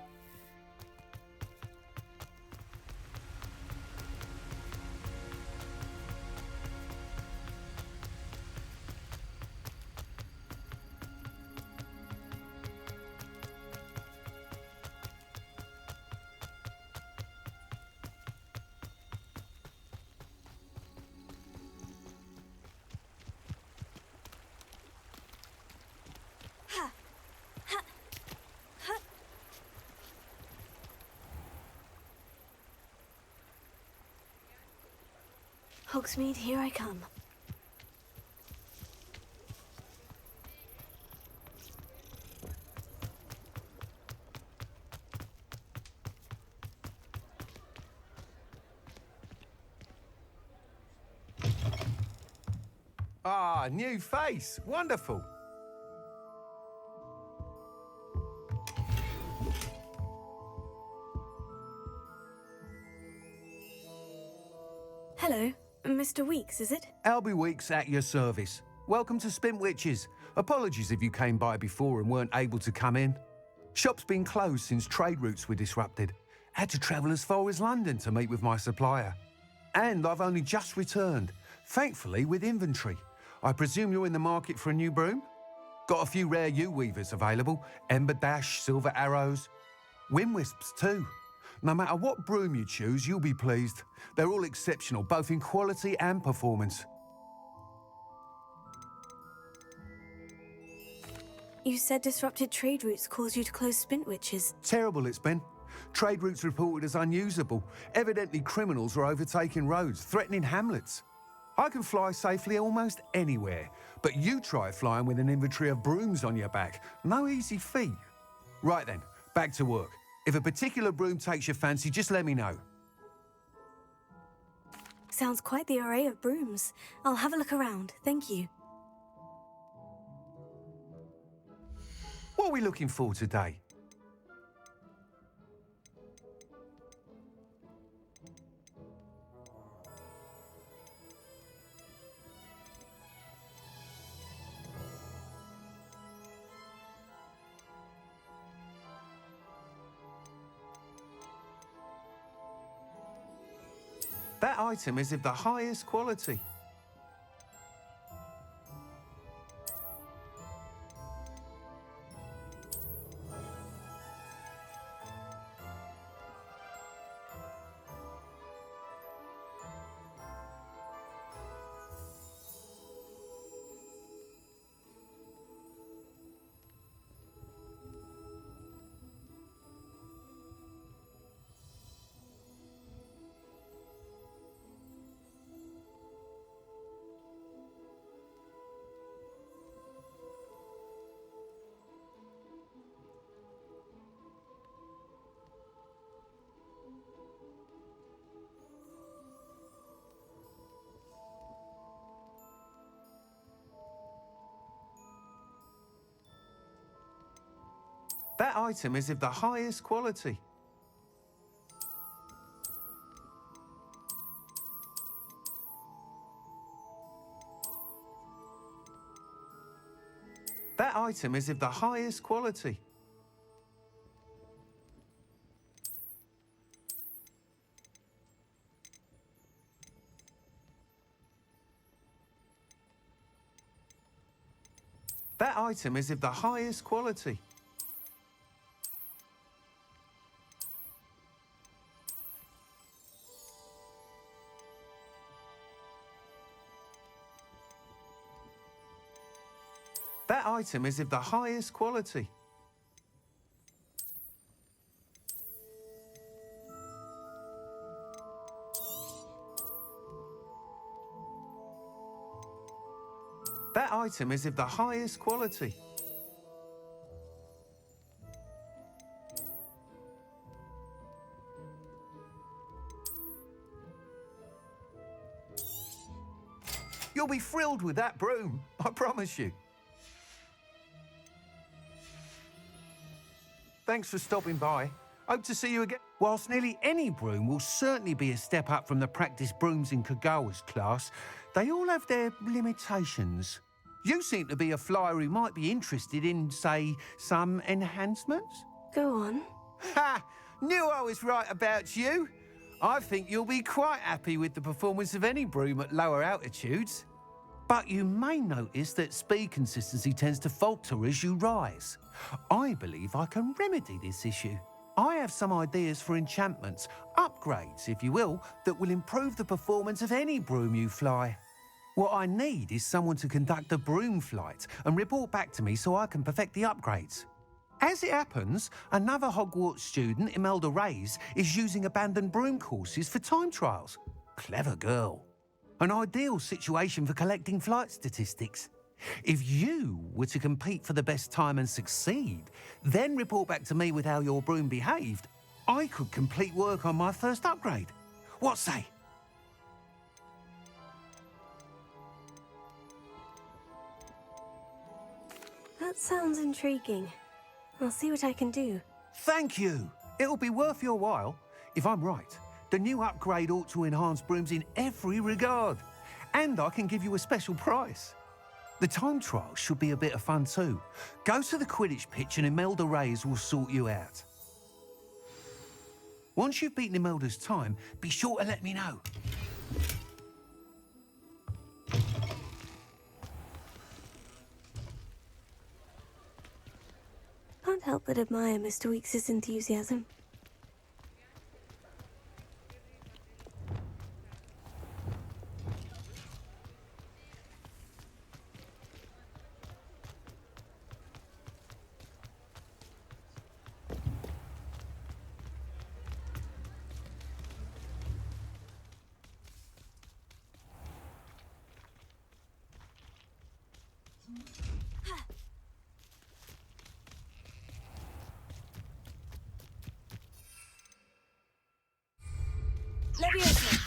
Hogsmeade, here I come. Ah, new face. Wonderful. Hello, Mr. Weeks, is it? Albie Weeks at your service. Welcome to Spintwitches. Apologies if you came by before and weren't able to come in. Shop's been closed since trade routes were disrupted. Had to travel as far as London to meet with my supplier. And I've only just returned, thankfully with inventory. I presume you're in the market for a new broom? Got a few rare yew-weavers available. Ember Dash, Silver Arrows. Wind Wisps too. No matter what broom you choose, you'll be pleased. They're all exceptional, both in quality and performance. You said disrupted trade routes caused you to close Spintwitches. Terrible it's been. Trade routes reported as unusable. Evidently criminals were overtaking roads, threatening hamlets. I can fly safely almost anywhere, but you try flying with an inventory of brooms on your back. No easy feat. Right then, back to work. If a particular broom takes your fancy, just let me know. Sounds quite the array of brooms. I'll have a look around, thank you. What are we looking for today? That item is of the highest quality. That item is of the highest quality. That item is of the highest quality. That item is of the highest quality. That item is of the highest quality. That item is of the highest quality. You'll be thrilled with that broom, I promise you. Thanks for stopping by. Hope to see you again. Whilst nearly any broom will certainly be a step up from the practice brooms in Kagawa's class, they all have their limitations. You seem to be a flyer who might be interested in, say, some enhancements? Go on. Ha! Knew I was right about you. I think you'll be quite happy with the performance of any broom at lower altitudes. But you may notice that speed consistency tends to falter as you rise. I believe I can remedy this issue. I have some ideas for enchantments, upgrades, if you will, that will improve the performance of any broom you fly. What I need is someone to conduct a broom flight and report back to me so I can perfect the upgrades. As it happens, another Hogwarts student, Imelda Reyes, is using abandoned broom courses for time trials. Clever girl. An ideal situation for collecting flight statistics. If you were to compete for the best time and succeed, then report back to me with how your broom behaved, I could complete work on my first upgrade. What say? That sounds intriguing. I'll see what I can do. Thank you. It'll be worth your while. If I'm right, the new upgrade ought to enhance brooms in every regard. And I can give you a special price. The time trial should be a bit of fun too. Go to the Quidditch pitch and Imelda Reyes will sort you out. Once you've beaten Imelda's time, be sure to let me know. Can't help but admire Mr. Weekes' enthusiasm. Leviosa!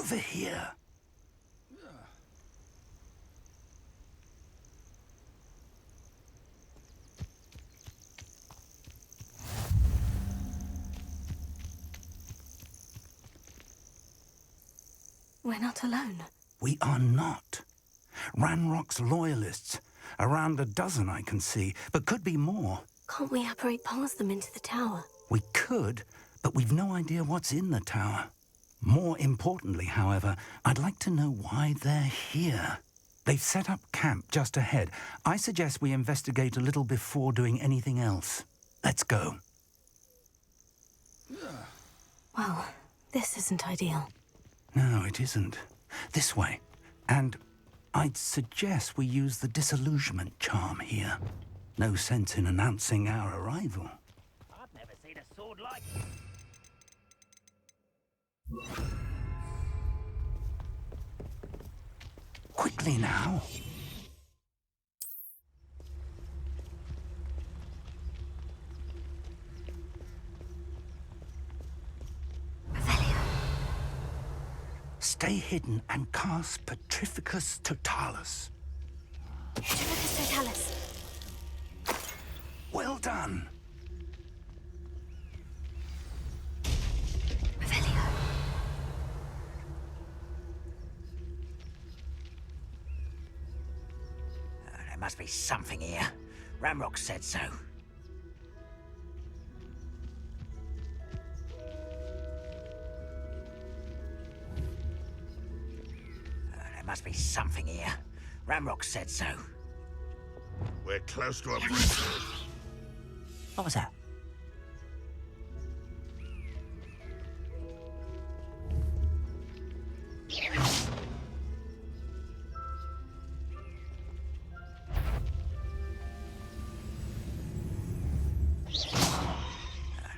over here. We're not alone. We are not. Ranrock's loyalists. Around a dozen I can see, but could be more. Can't we apparate past them into the tower? We could, but we've no idea what's in the tower. More importantly, however, I'd like to know why they're here. They've set up camp just ahead. I suggest we investigate a little before doing anything else. Let's go. Well, this isn't ideal. No, it isn't. This way. And I'd suggest we use the disillusionment charm here. No sense in announcing our arrival. I've never seen a sword like Quickly now. Stay hidden and cast Petrificus Totalis. Petrificus Totalis. Well done. There must be something here. Ramrock said so. There must be something here. Ramrock said so. We're close to a breakthrough. What was that?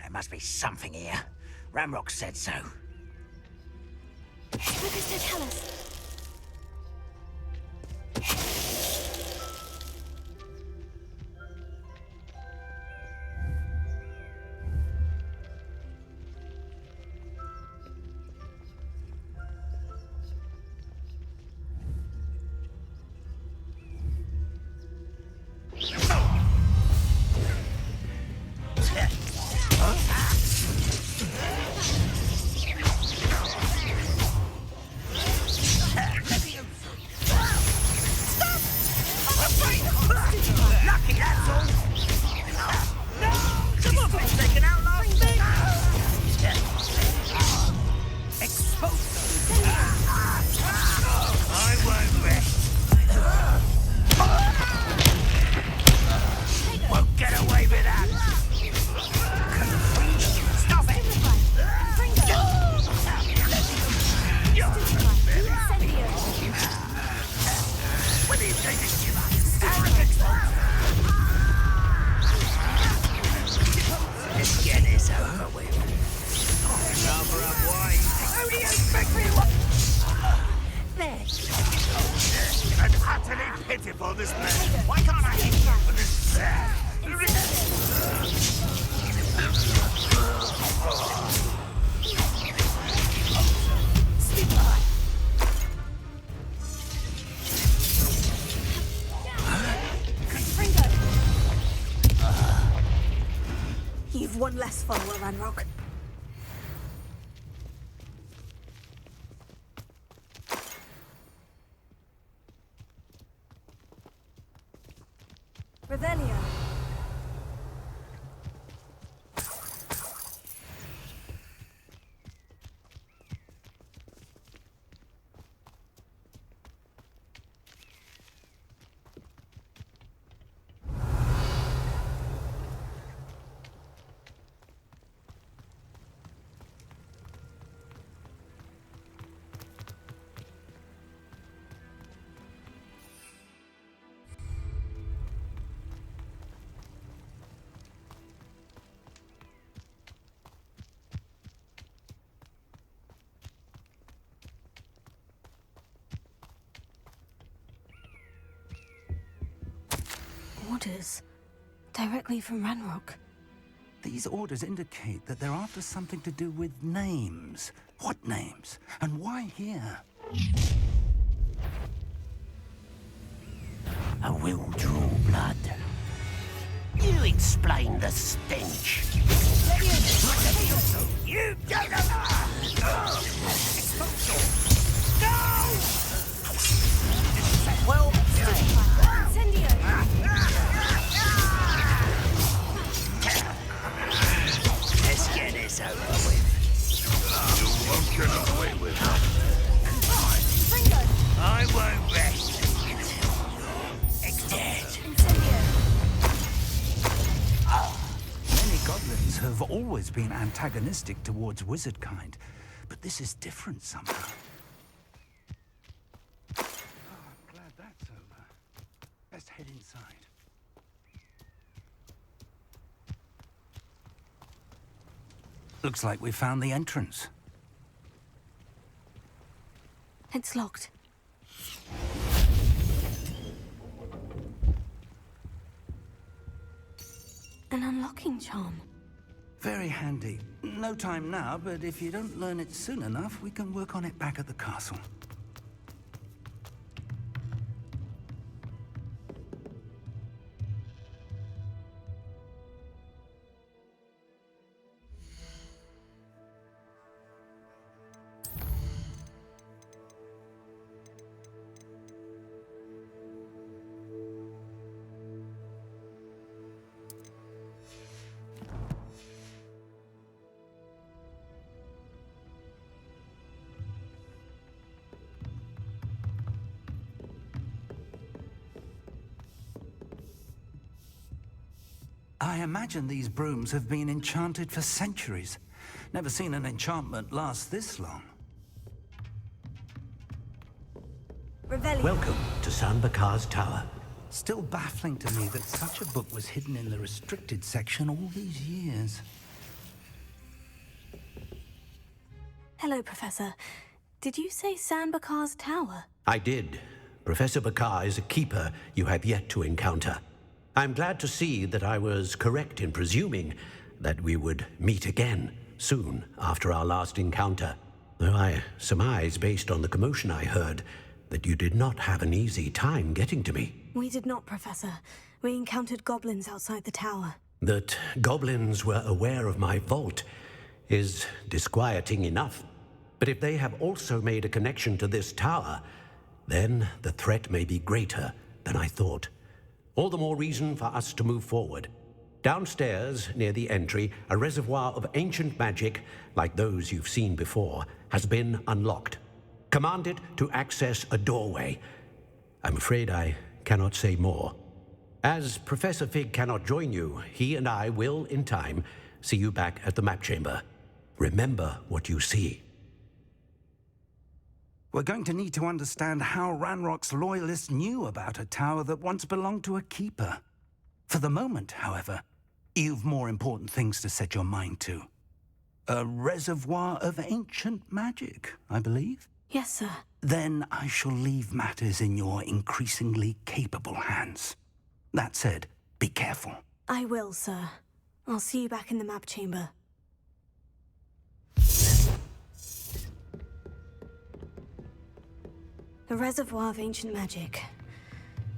There must be something here. Ramrock said so. Petrificus Totalis. You've one less follower, Ranrock. Revelio. Orders. Directly from Ranrock. These orders indicate that they're after something to do with names. What names? And why here? A will draw blood. You explain the stench. You don't know. Well, Incendio! Let's get this over with. You won't get away with it. I won't rest until it's dead. Many goblins have always been antagonistic towards wizard kind, but this is different somehow. Oh, I'm glad that's over. Let's head inside. Looks like we found the entrance. It's locked. An unlocking charm. Very handy. No time now, but if you don't learn it soon enough, we can work on it back at the castle. I imagine these brooms have been enchanted for centuries. Never seen an enchantment last this long. Revelio. Welcome to San Bakar's Tower. Still baffling to me that such a book was hidden in the restricted section all these years. Hello, Professor. Did you say Sanbakar's tower? I did. Professor Bakar is a keeper you have yet to encounter. I'm glad to see that I was correct in presuming that we would meet again soon after our last encounter, though I surmise, based on the commotion I heard, that you did not have an easy time getting to me. We did not, Professor. We encountered goblins outside the tower. That goblins were aware of my vault is disquieting enough. But if they have also made a connection to this tower, then the threat may be greater than I thought. All the more reason for us to move forward. Downstairs, near the entry, a reservoir of ancient magic, like those you've seen before, has been unlocked. Command it to access a doorway. I'm afraid I cannot say more. As Professor Fig cannot join you, he and I will, in time, see you back at the map chamber. Remember what you see. We're going to need to understand how Ranrock's loyalists knew about a tower that once belonged to a keeper. For the moment, however, you've more important things to set your mind to. A reservoir of ancient magic, I believe? Yes, sir. Then I shall leave matters in your increasingly capable hands. That said, be careful. I will, sir. I'll see you back in the map chamber. The reservoir of ancient magic.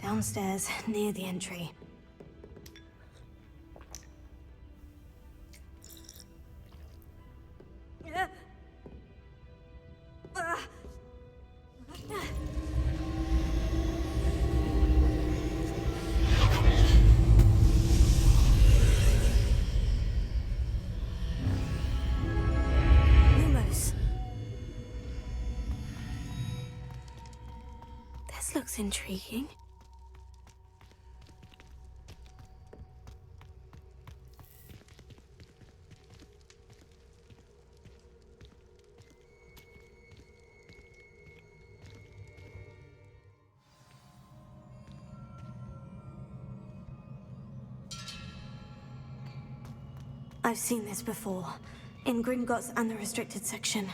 Downstairs, near the entry. Lumos. This looks intriguing. I've seen this before, in Gringotts and the restricted section.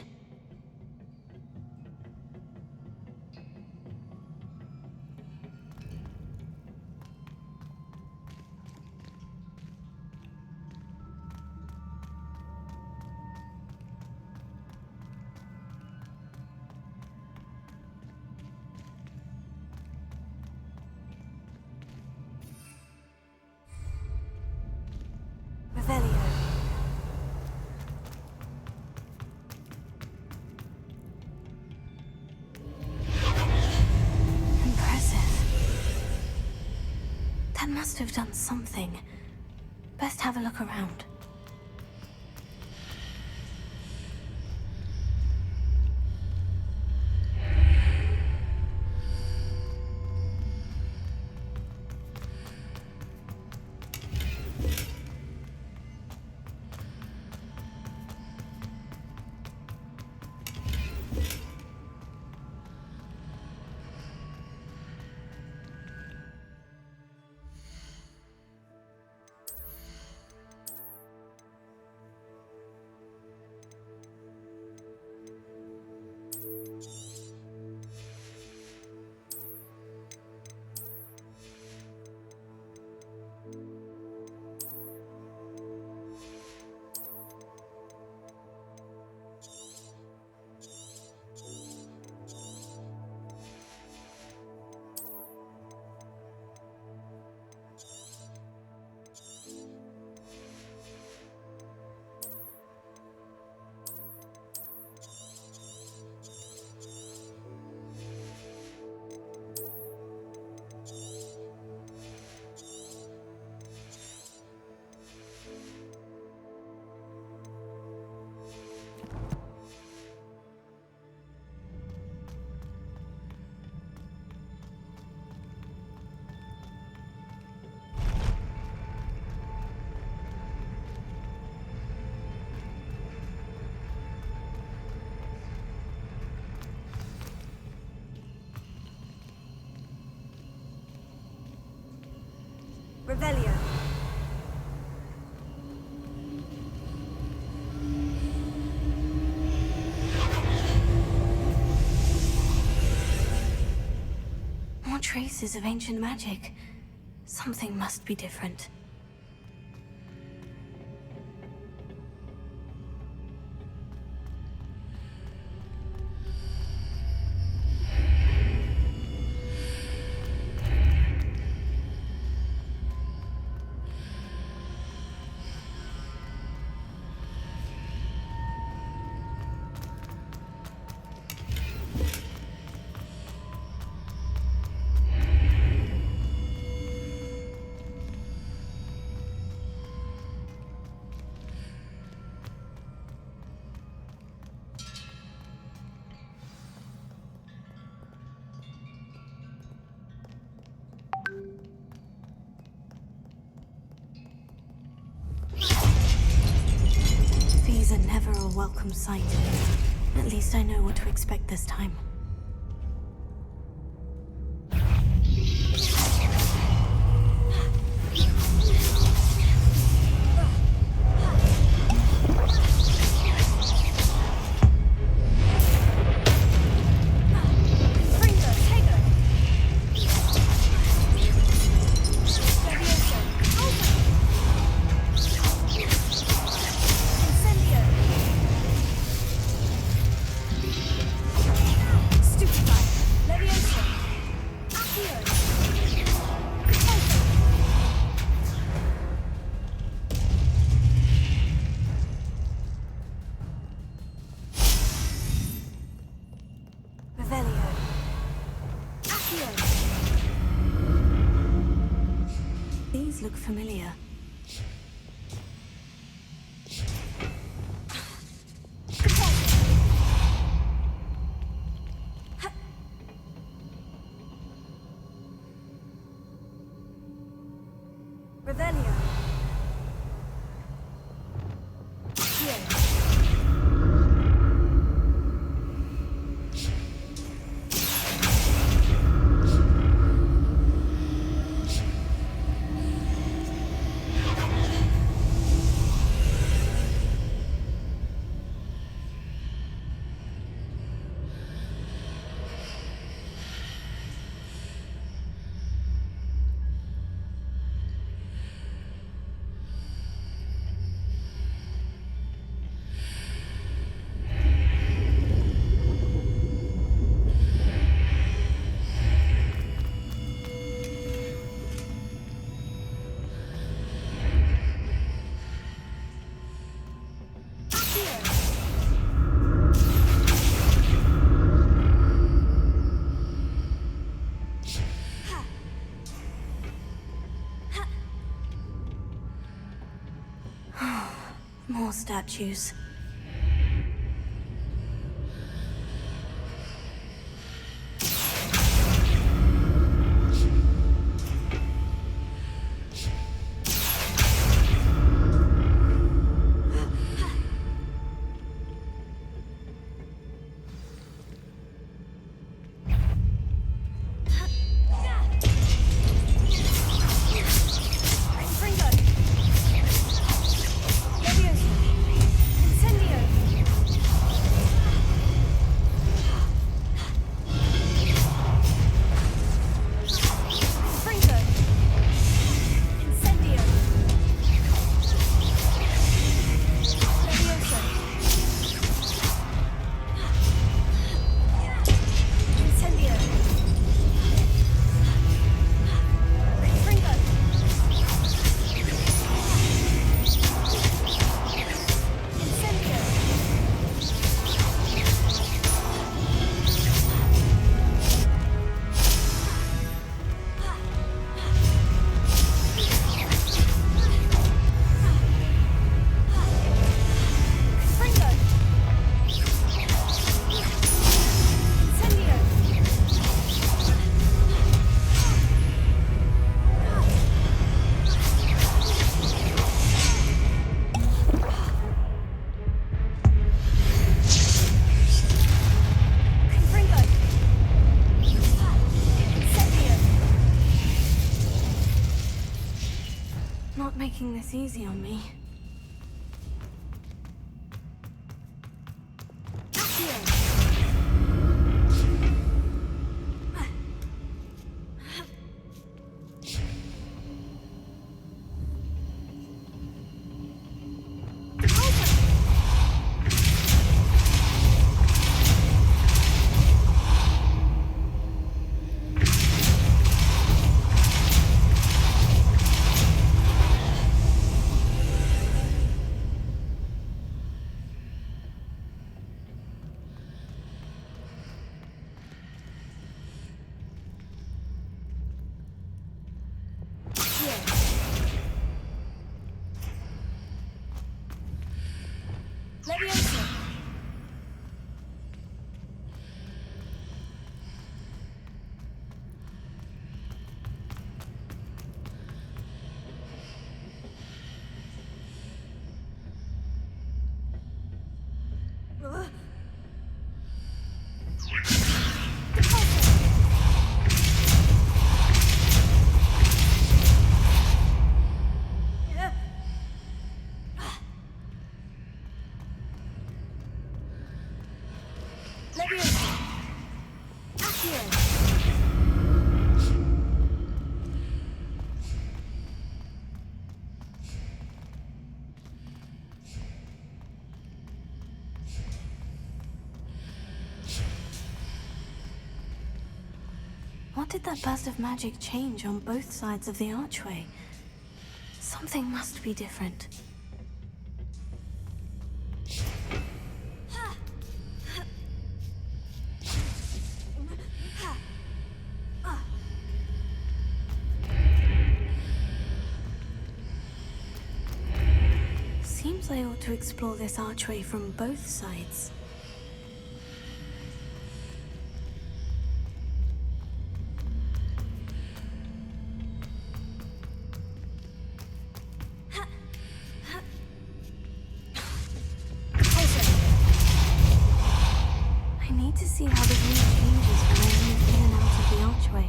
That must have done something. Best have a look around. Revelio. More traces of ancient magic. Something must be different. These are never a welcome sight. At least I know what to expect this time. These look familiar. Revelio. more statues. Not making this easy on me. What did that burst of magic change on both sides of the archway? Something must be different. Seems I ought to explore this archway from both sides. See how the view changes when I move in and out of the archway.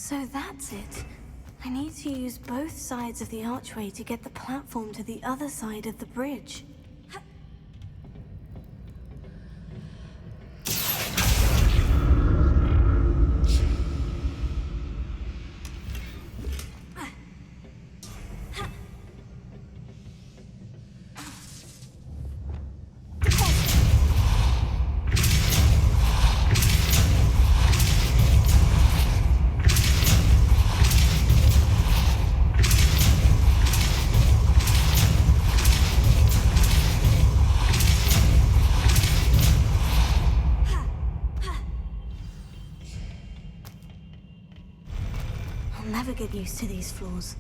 So that's it. I need to use both sides of the archway to get the platform to the other side of the bridge. used to these floors.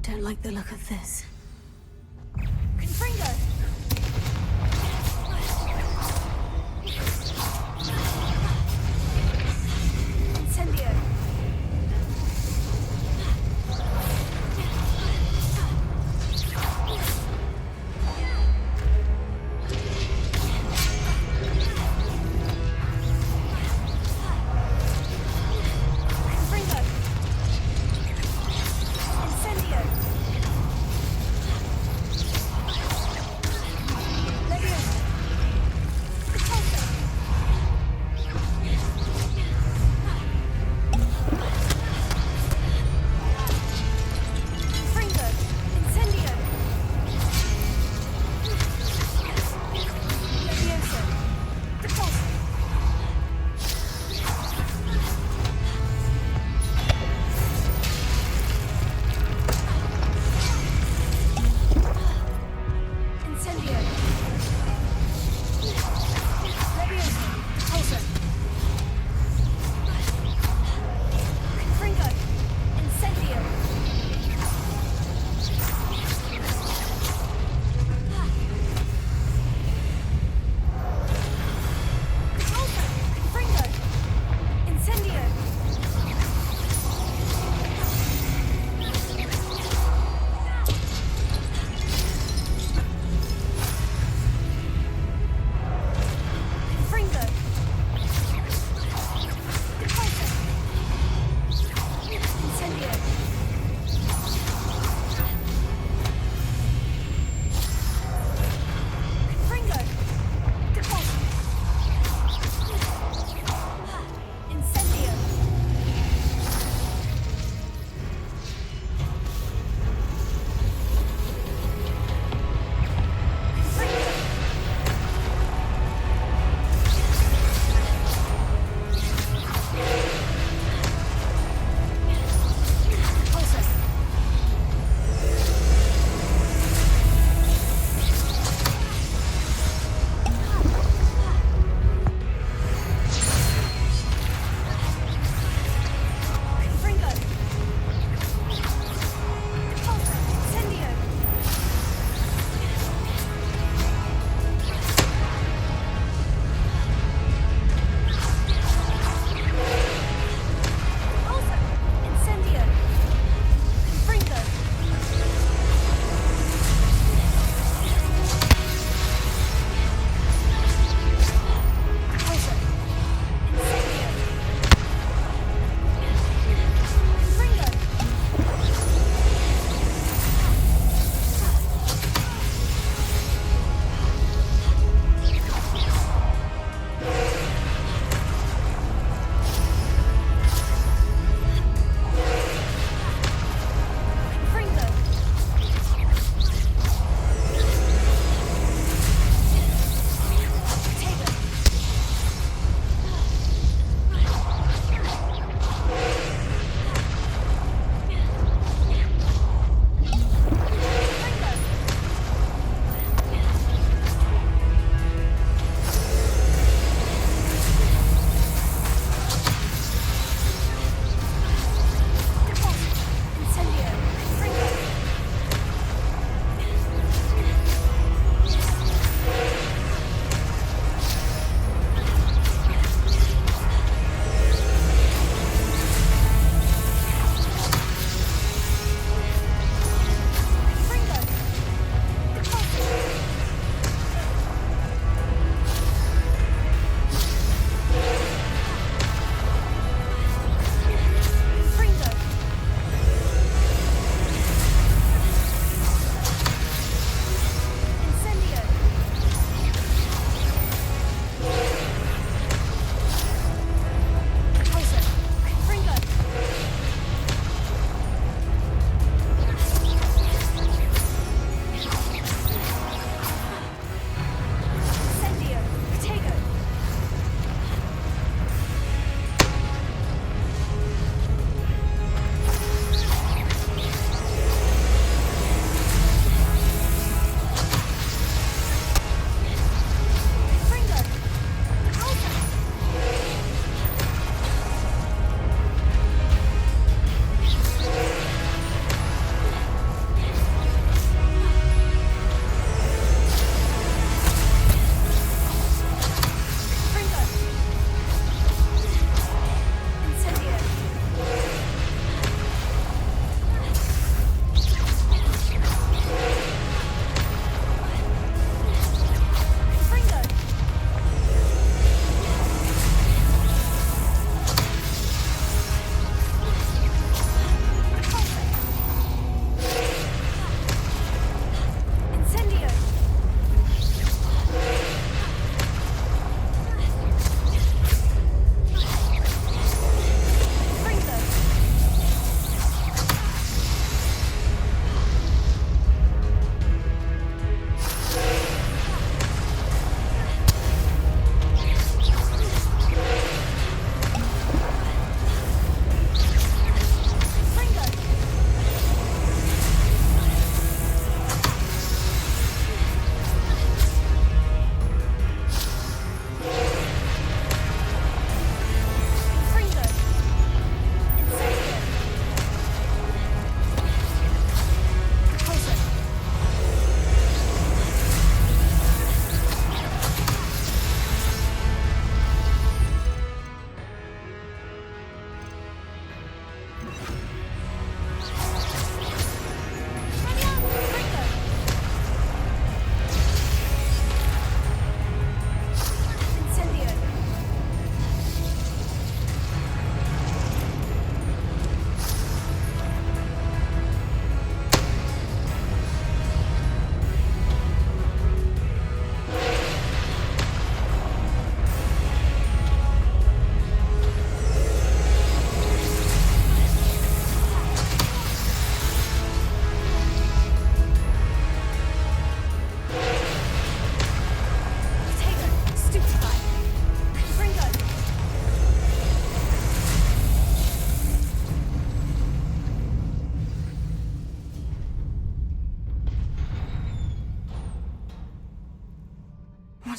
Don't like the look of this. Confringo! Incendio! Confringo! Incendio!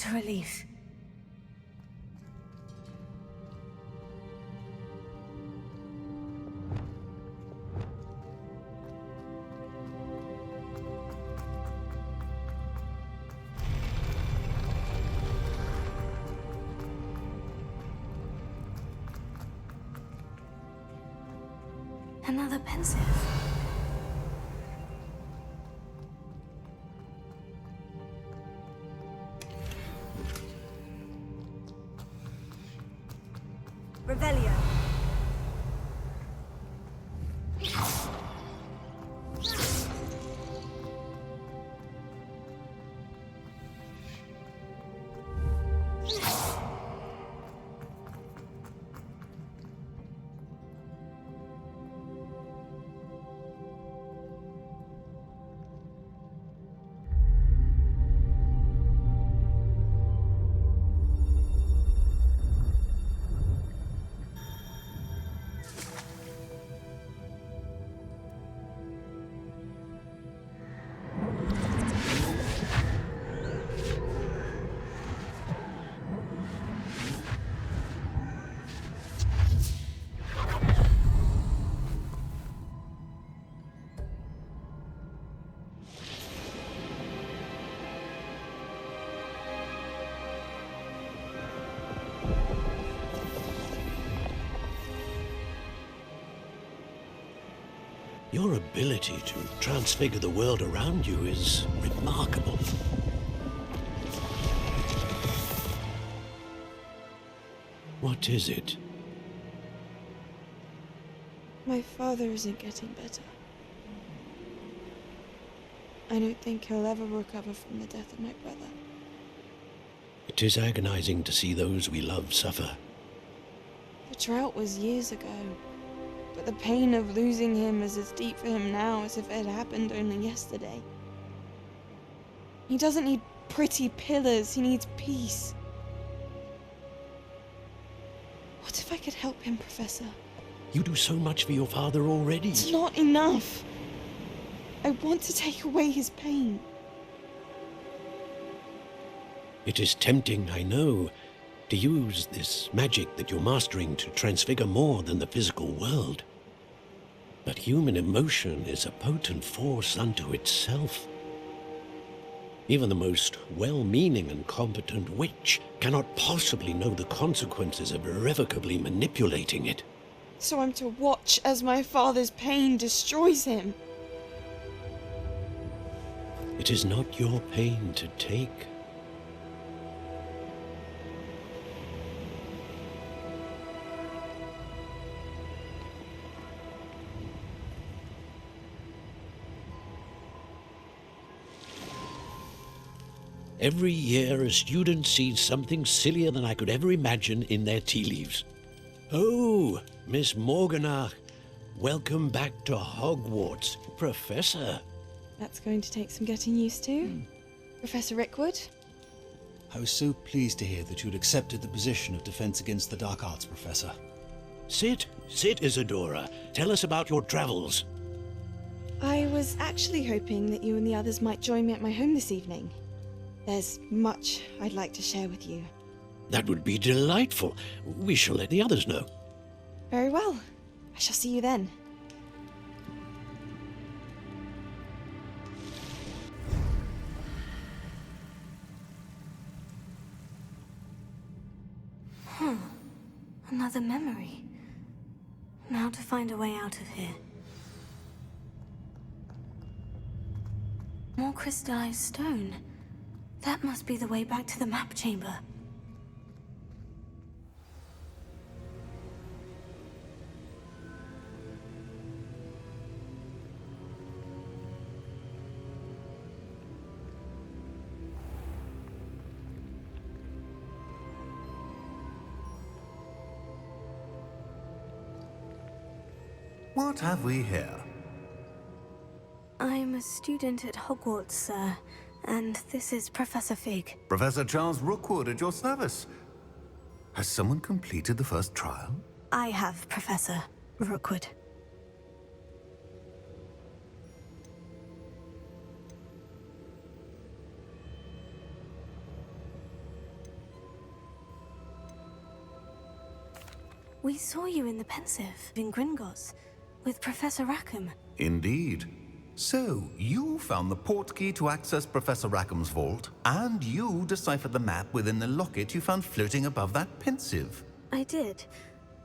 What a relief. Another pensive. Revelio. Your ability to transfigure the world around you is remarkable. What is it? My father isn't getting better. I don't think he'll ever recover from the death of my brother. It is agonizing to see those we love suffer. The drought was years ago, but the pain of losing him is as deep for him now as if it had happened only yesterday. He doesn't need pretty pillars, he needs peace. What if I could help him, Professor? You do so much for your father already. It's not enough. I want to take away his pain. It is tempting, I know, to use this magic that you're mastering to transfigure more than the physical world. But human emotion is a potent force unto itself. Even the most well-meaning and competent witch cannot possibly know the consequences of irrevocably manipulating it. So I'm to watch as my father's pain destroys him. It is not your pain to take. Every year, a student sees something sillier than I could ever imagine in their tea leaves. Oh, Miss Morganach, welcome back to Hogwarts, Professor. That's going to take some getting used to. Professor Rickwood? I was so pleased to hear that you'd accepted the position of Defense Against the Dark Arts, Professor. Sit, Isadora. Tell us about your travels. I was actually hoping that you and the others might join me at my home this evening. There's much I'd like to share with you. That would be delightful. We shall let the others know. Very well. I shall see you then. Another memory. Now to find a way out of here. More crystallized stone. That must be the way back to the map chamber. What have we here? I'm a student at Hogwarts, sir, and this is Professor Fig. Professor Charles Rookwood at your service. Has someone completed the first trial? I have, Professor Rookwood. We saw you in the Pensive, in Gringotts, with Professor Rackham. Indeed. So, you found the portkey to access Professor Rackham's vault, and you deciphered the map within the locket you found floating above that Pensive. I did.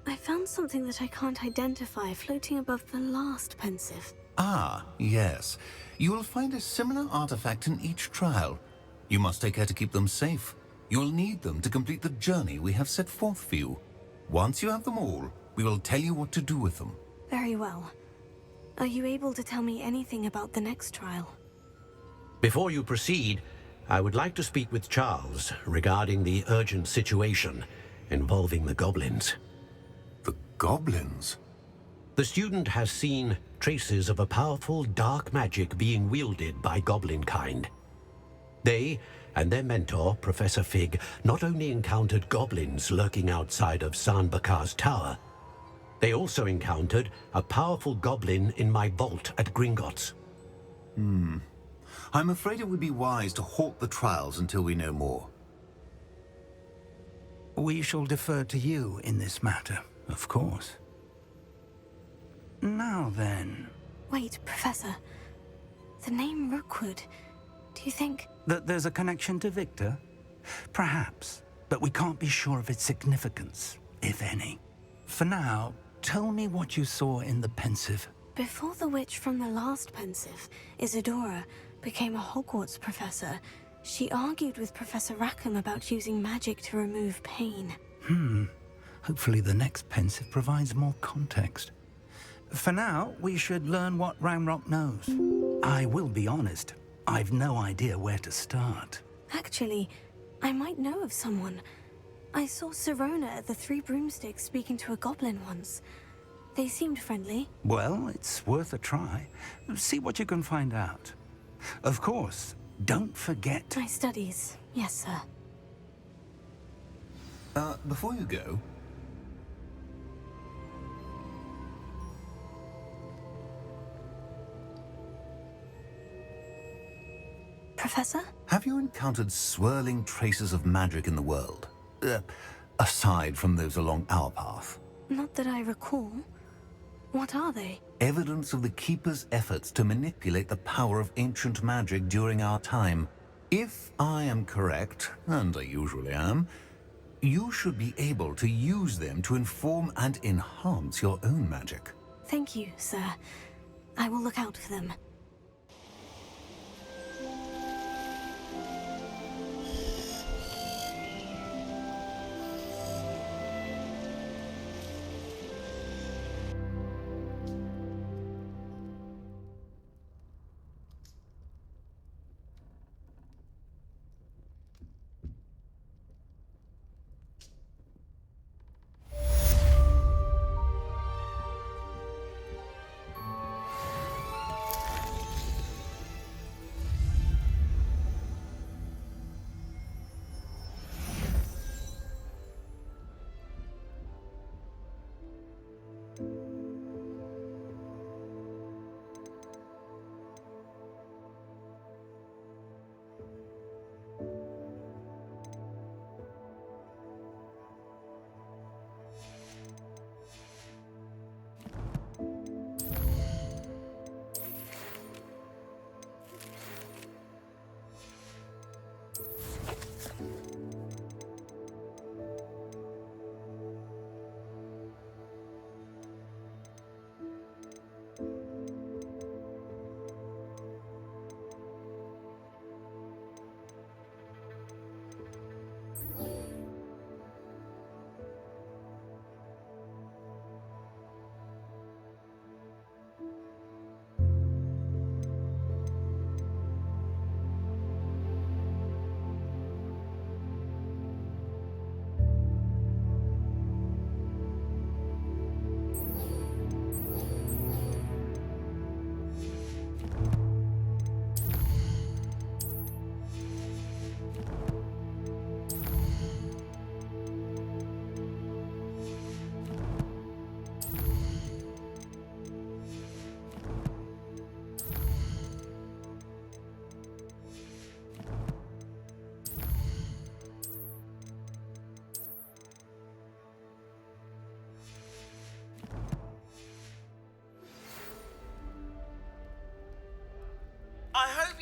I found something that I can't identify floating above the last Pensive. Ah, yes. You will find a similar artifact in each trial. You must take care to keep them safe. You'll need them to complete the journey we have set forth for you. Once you have them all, we will tell you what to do with them. Very well. Are you able to tell me anything about the next trial? Before you proceed, I would like to speak with Charles regarding the urgent situation involving the goblins. The goblins? The student has seen traces of a powerful dark magic being wielded by goblin kind. They and their mentor, Professor Fig, not only encountered goblins lurking outside of Sanbakar's tower, they also encountered a powerful goblin in my vault at Gringotts. I'm afraid it would be wise to halt the trials until we know more. We shall defer to you in this matter, of course. Now then... Wait, Professor. The name Rookwood. Do you think... That there's a connection to Victor? Perhaps, but we can't be sure of its significance, if any. For now, tell me what you saw in the Pensive. Before the witch from the last Pensive, Isadora, became a Hogwarts professor, she argued with Professor Rackham about using magic to remove pain. Hopefully the next Pensive provides more context. For now, we should learn what Ramrock knows. I will be honest, I've no idea where to start. Actually, I might know of someone. I saw Sirona at the Three Broomsticks speaking to a goblin once. They seemed friendly. Well, it's worth a try. See what you can find out. Of course, don't forget... My studies, yes, sir. Before you go... Professor? Have you encountered swirling traces of magic in the world? Aside from those along our path? Not that I recall. What are they? Evidence of the Keeper's efforts to manipulate the power of ancient magic during our time. If I am correct, and I usually am, you should be able to use them to inform and enhance your own magic. Thank you, sir. I will look out for them.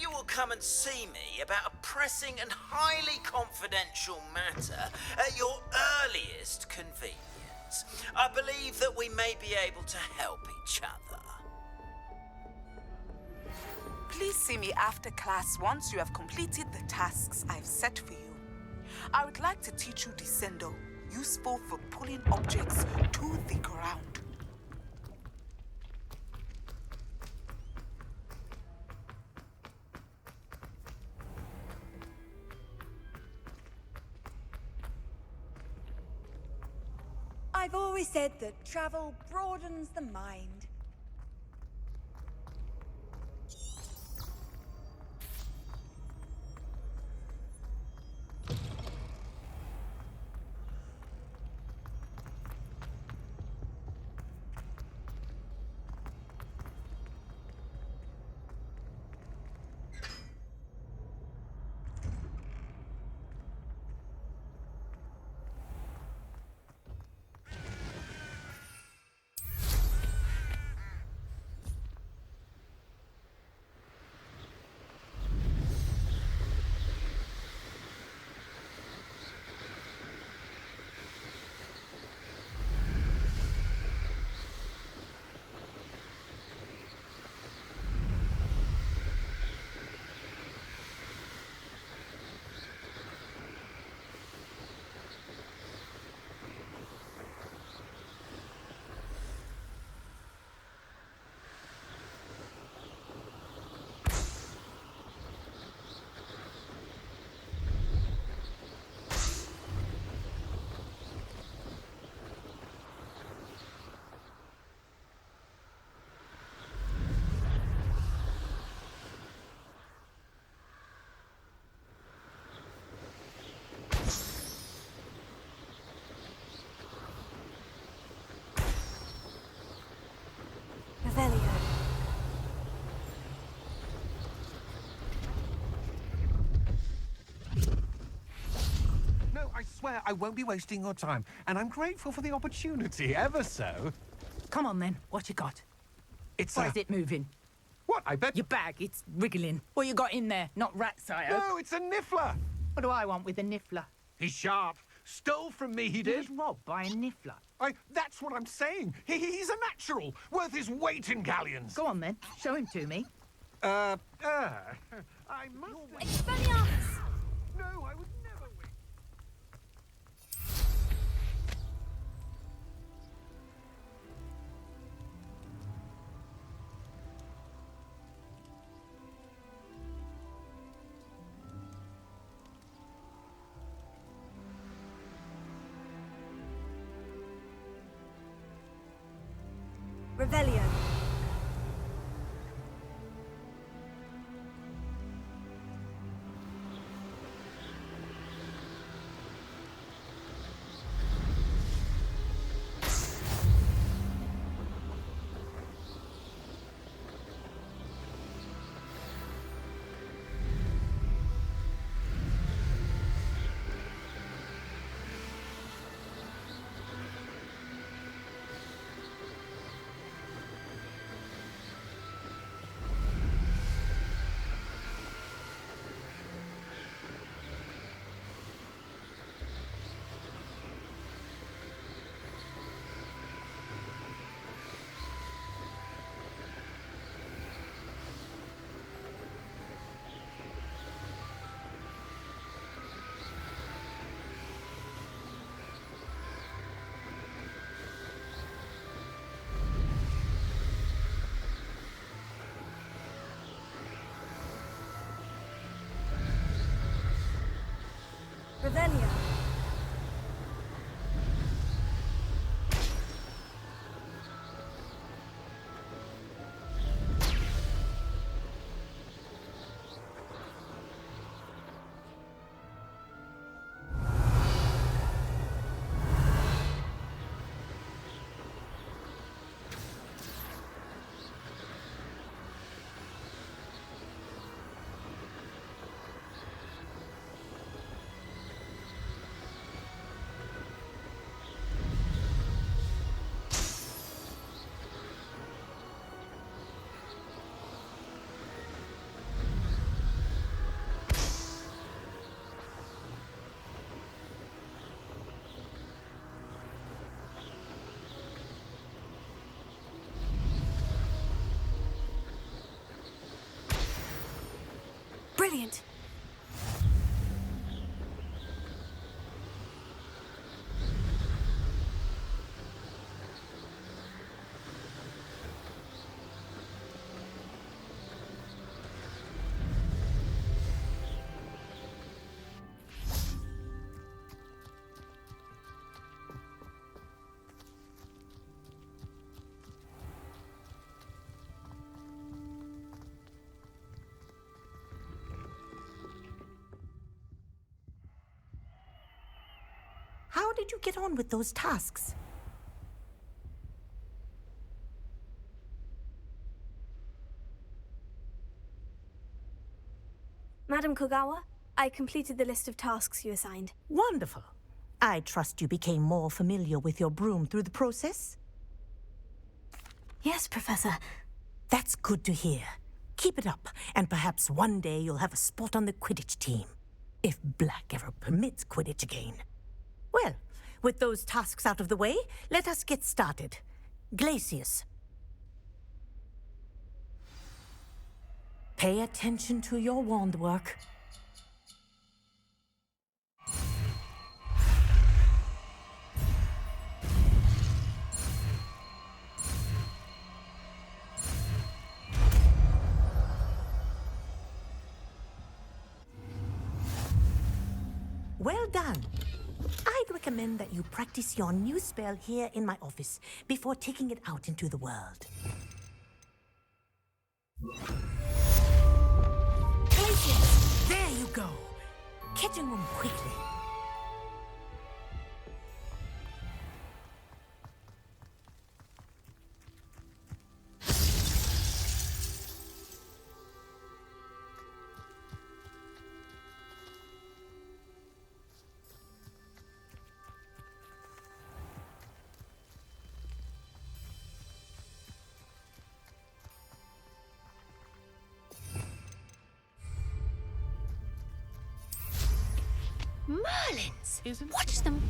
you will come and see me about a pressing and highly confidential matter at your earliest convenience. I believe that we may be able to help each other. Please see me after class once you have completed the tasks I've set for you. I would like to teach you Descendo, useful for pulling objects to the ground. I've always said that travel broadens the mind. No, I swear I won't be wasting your time, and I'm grateful for the opportunity, ever so. Come on then, what you got? It's Why is it moving? What, I bet... Your bag, it's wriggling. What you got in there? Not rats, I hope. No, it's a niffler! What do I want with a niffler? He's sharp. Stole from me, he You did. was robbed by a niffler. That's what I'm saying. He's a natural, worth his weight in galleons. Go on then, show him to me. I must... Expelliarmus! No, I would never win. Revelio. Revelio. Brilliant. How did you get on with those tasks? Madam Kogawa, I completed the list of tasks you assigned. Wonderful. I trust you became more familiar with your broom through the process? Yes, Professor. That's good to hear. Keep it up, and perhaps one day you'll have a spot on the Quidditch team. If Black ever permits Quidditch again. Well, with those tasks out of the way, let us get started. Glacius. Pay attention to your wand work. Well done. I'd recommend that you practice your new spell here in my office before taking it out into the world. Glacius! There you go! Catching them quickly. Merlins! Watch them.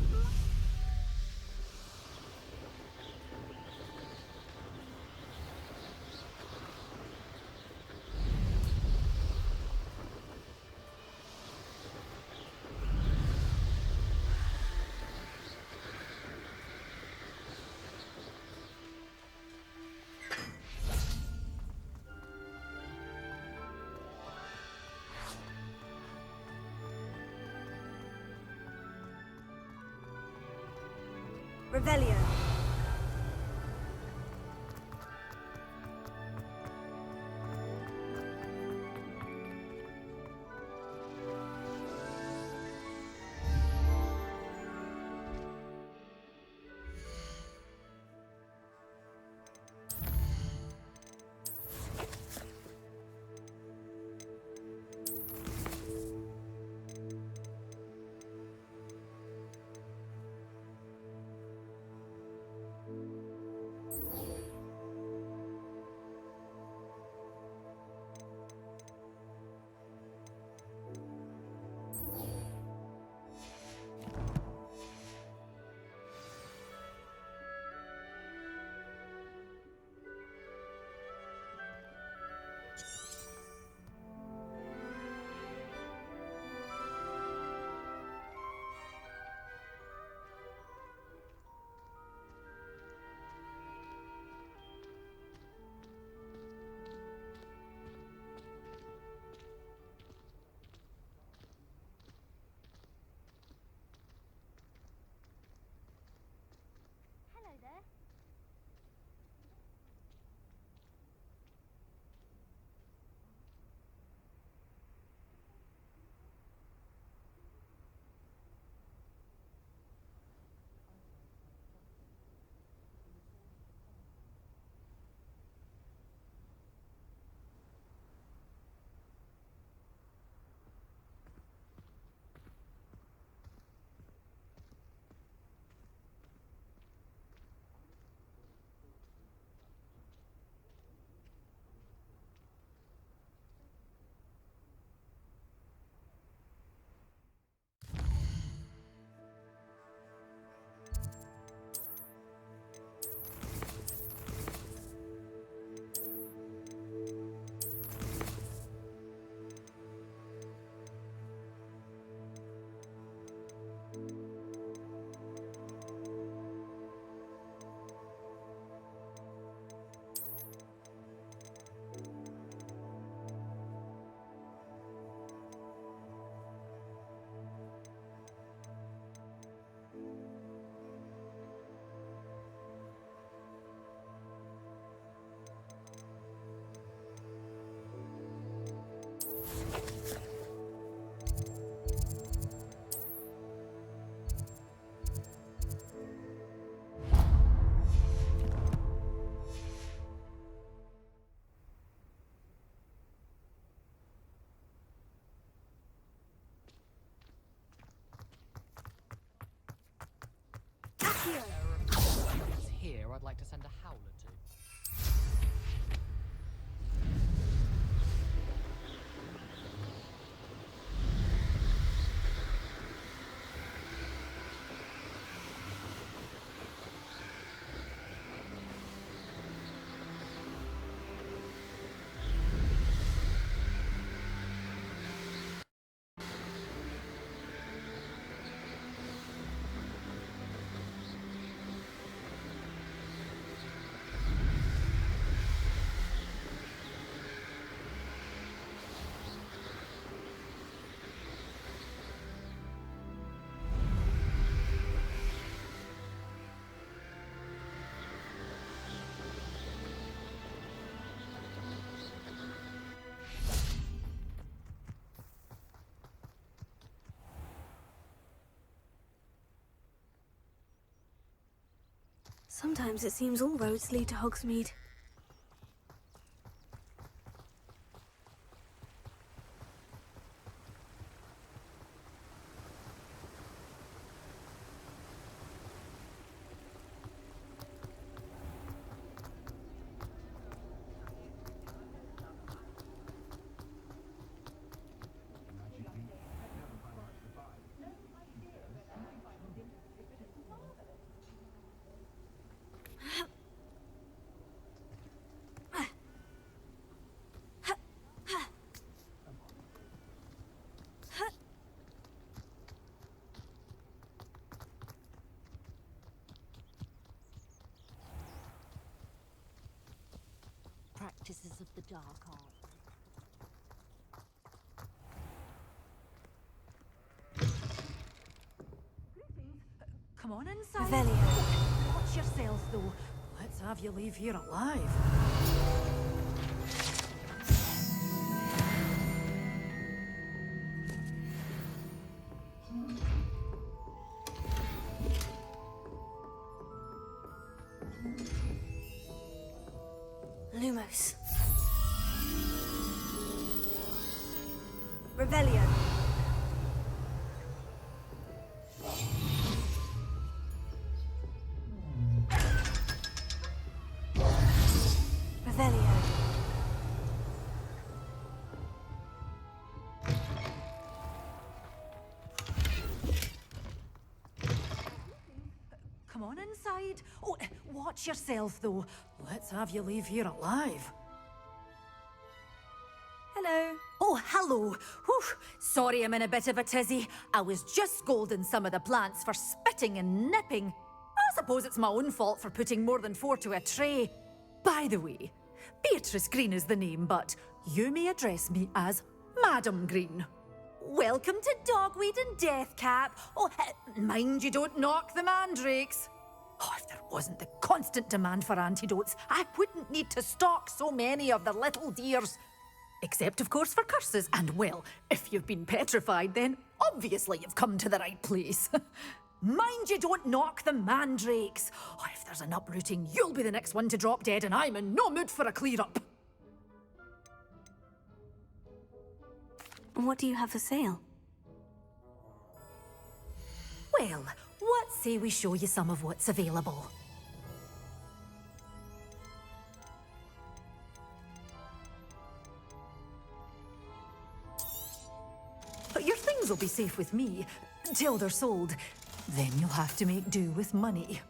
Revelio. I'd like to send a howler to. Sometimes it seems all roads lead to Hogsmeade. Practices of the dark arts. Come on inside. Revelio. Watch yourself, though. Let's have you leave here alive. Lumos. Revelio. Revelio. Come on inside. Oh, watch yourself, though. Let's have you leave here alive. Hello. Oh, hello. Whew. Sorry I'm in a bit of a tizzy. I was just scolding some of the plants for spitting and nipping. I suppose it's my own fault for putting more than 4 to a tray. By the way, Beatrice Green is the name, but you may address me as Madam Green. Welcome to Dogweed and Deathcap. Oh, mind you don't knock the mandrakes. Oh, if there wasn't the constant demand for antidotes, I wouldn't need to stock so many of the little dears. Except, of course, for curses. And, well, if you've been petrified, then obviously you've come to the right place. Mind you don't knock the mandrakes. Oh, if there's an uprooting, you'll be the next one to drop dead, and I'm in no mood for a clear-up. What do you have for sale? Well, what say we show you some of what's available? Your things will be safe with me, till they're sold. Then you'll have to make do with money.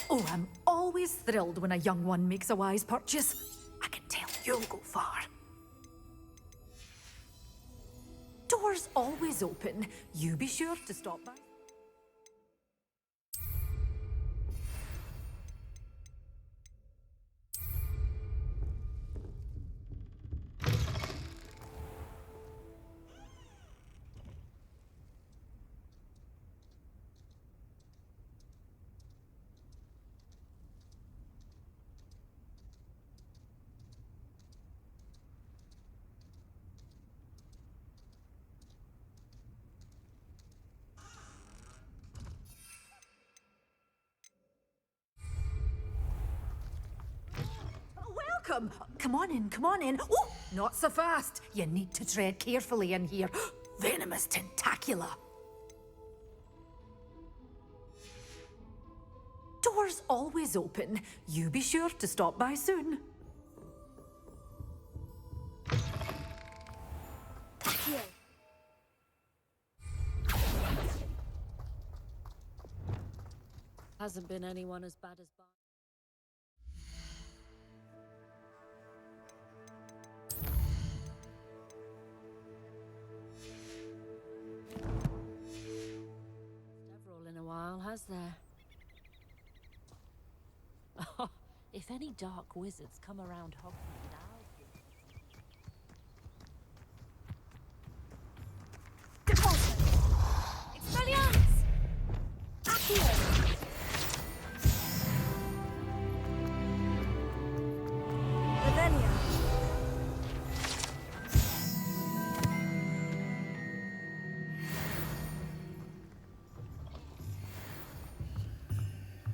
Oh, I'm always thrilled when a young one makes a wise purchase. I can tell you'll go far. Doors always open. You be sure to stop by. welcome. Come on in, come on in. Oh, not so fast. You need to tread carefully in here. Venomous tentacula. Doors always open. You be sure to stop by soon. Hasn't been anyone as bad as Bar. Several in a while, has there? Oh, if any dark wizards come around Hogwarts now. Expelliarmus! Accio! Revelio.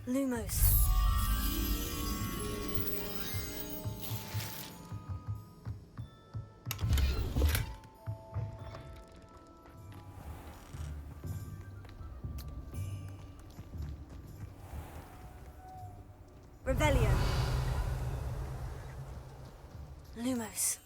Lumos. Revelio. Lumos.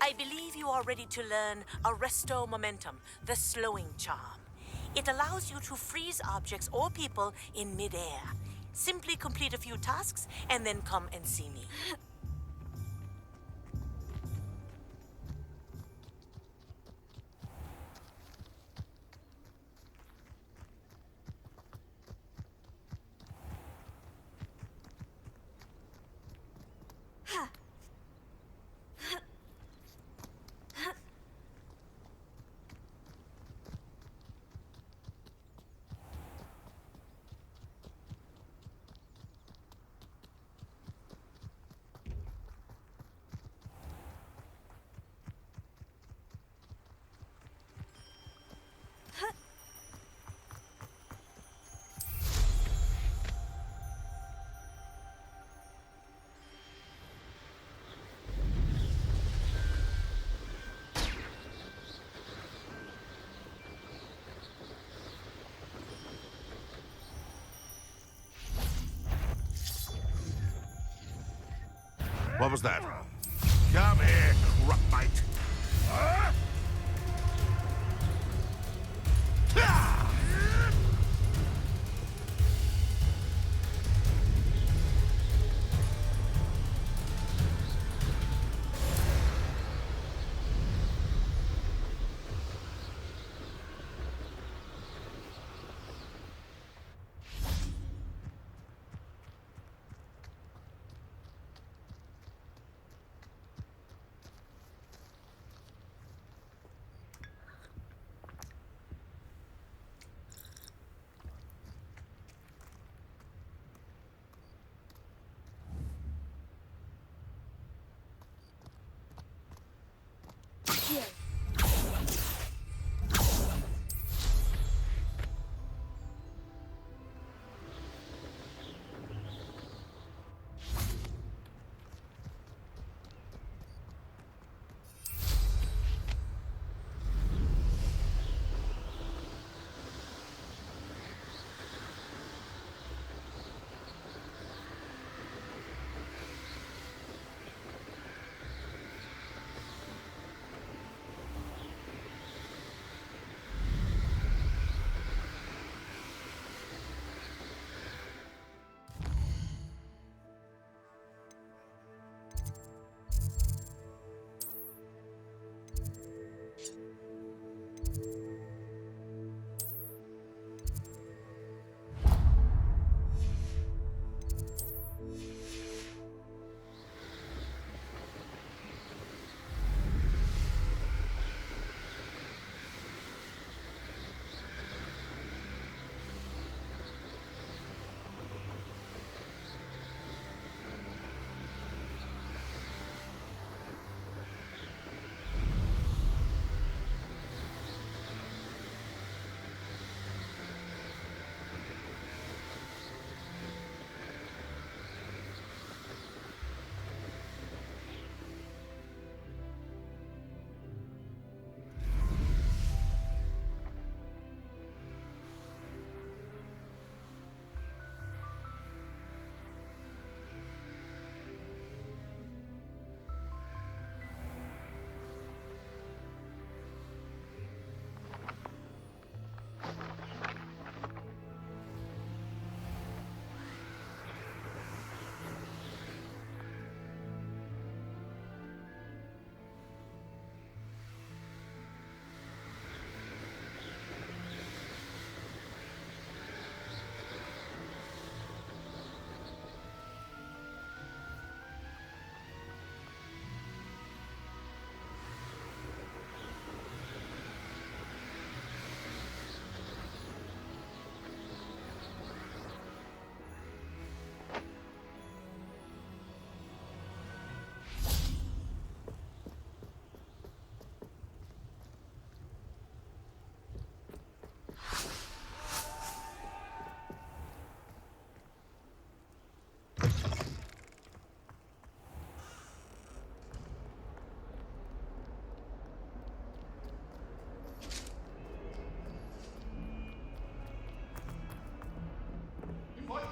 I believe you are ready to learn Arresto Momentum, the slowing charm. It allows you to freeze objects or people in midair. Simply complete a few tasks and then come and see me. What was that? Come here, Crupmite.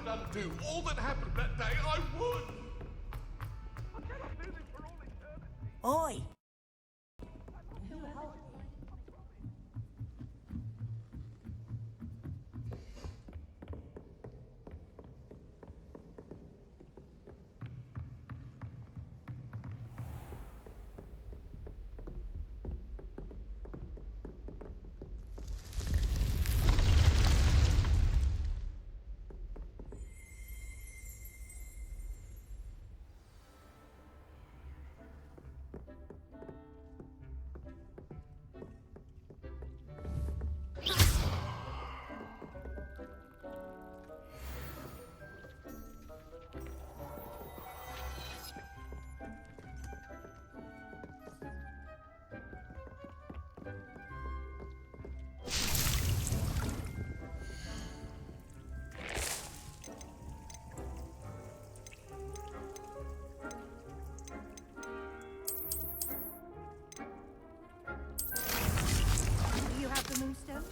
undo all that happened that day, I would! Oi! Moonstone.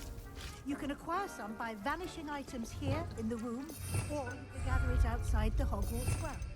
You can acquire some by vanishing items here in the room, or you can gather it outside the Hogwarts grounds.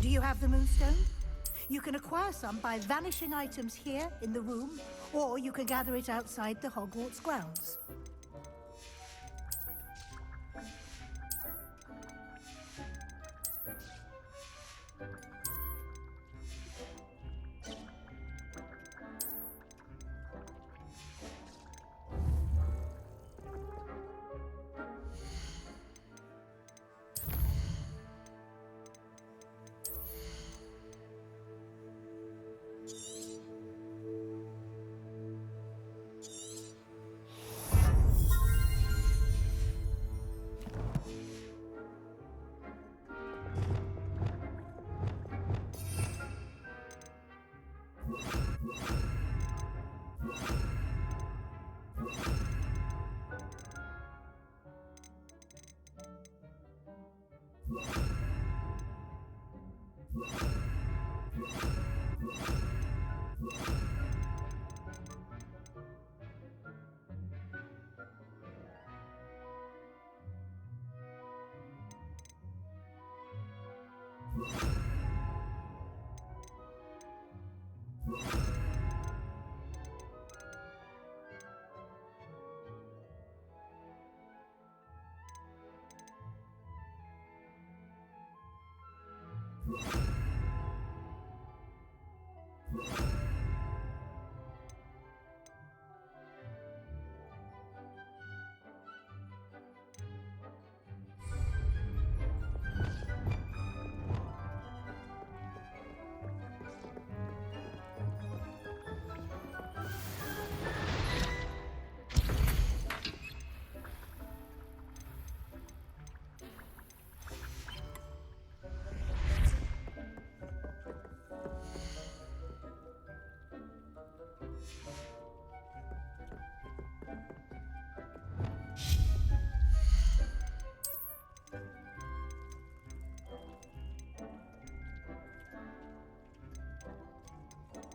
Do you have the Moonstone? You can acquire some by vanishing items here in the room, or you can gather it outside the Hogwarts grounds.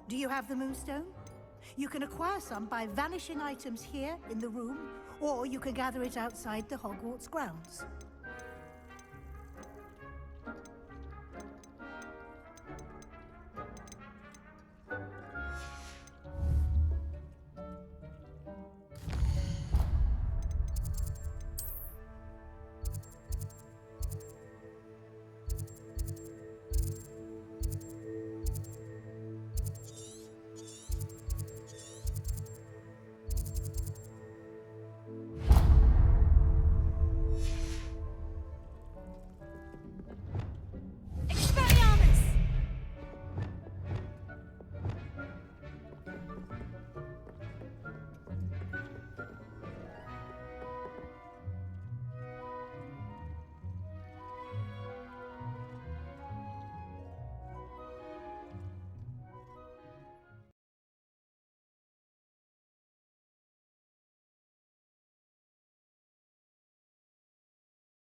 Do you have the Moonstone? You can acquire some by vanishing items here in the room, or you can gather it outside the Hogwarts grounds.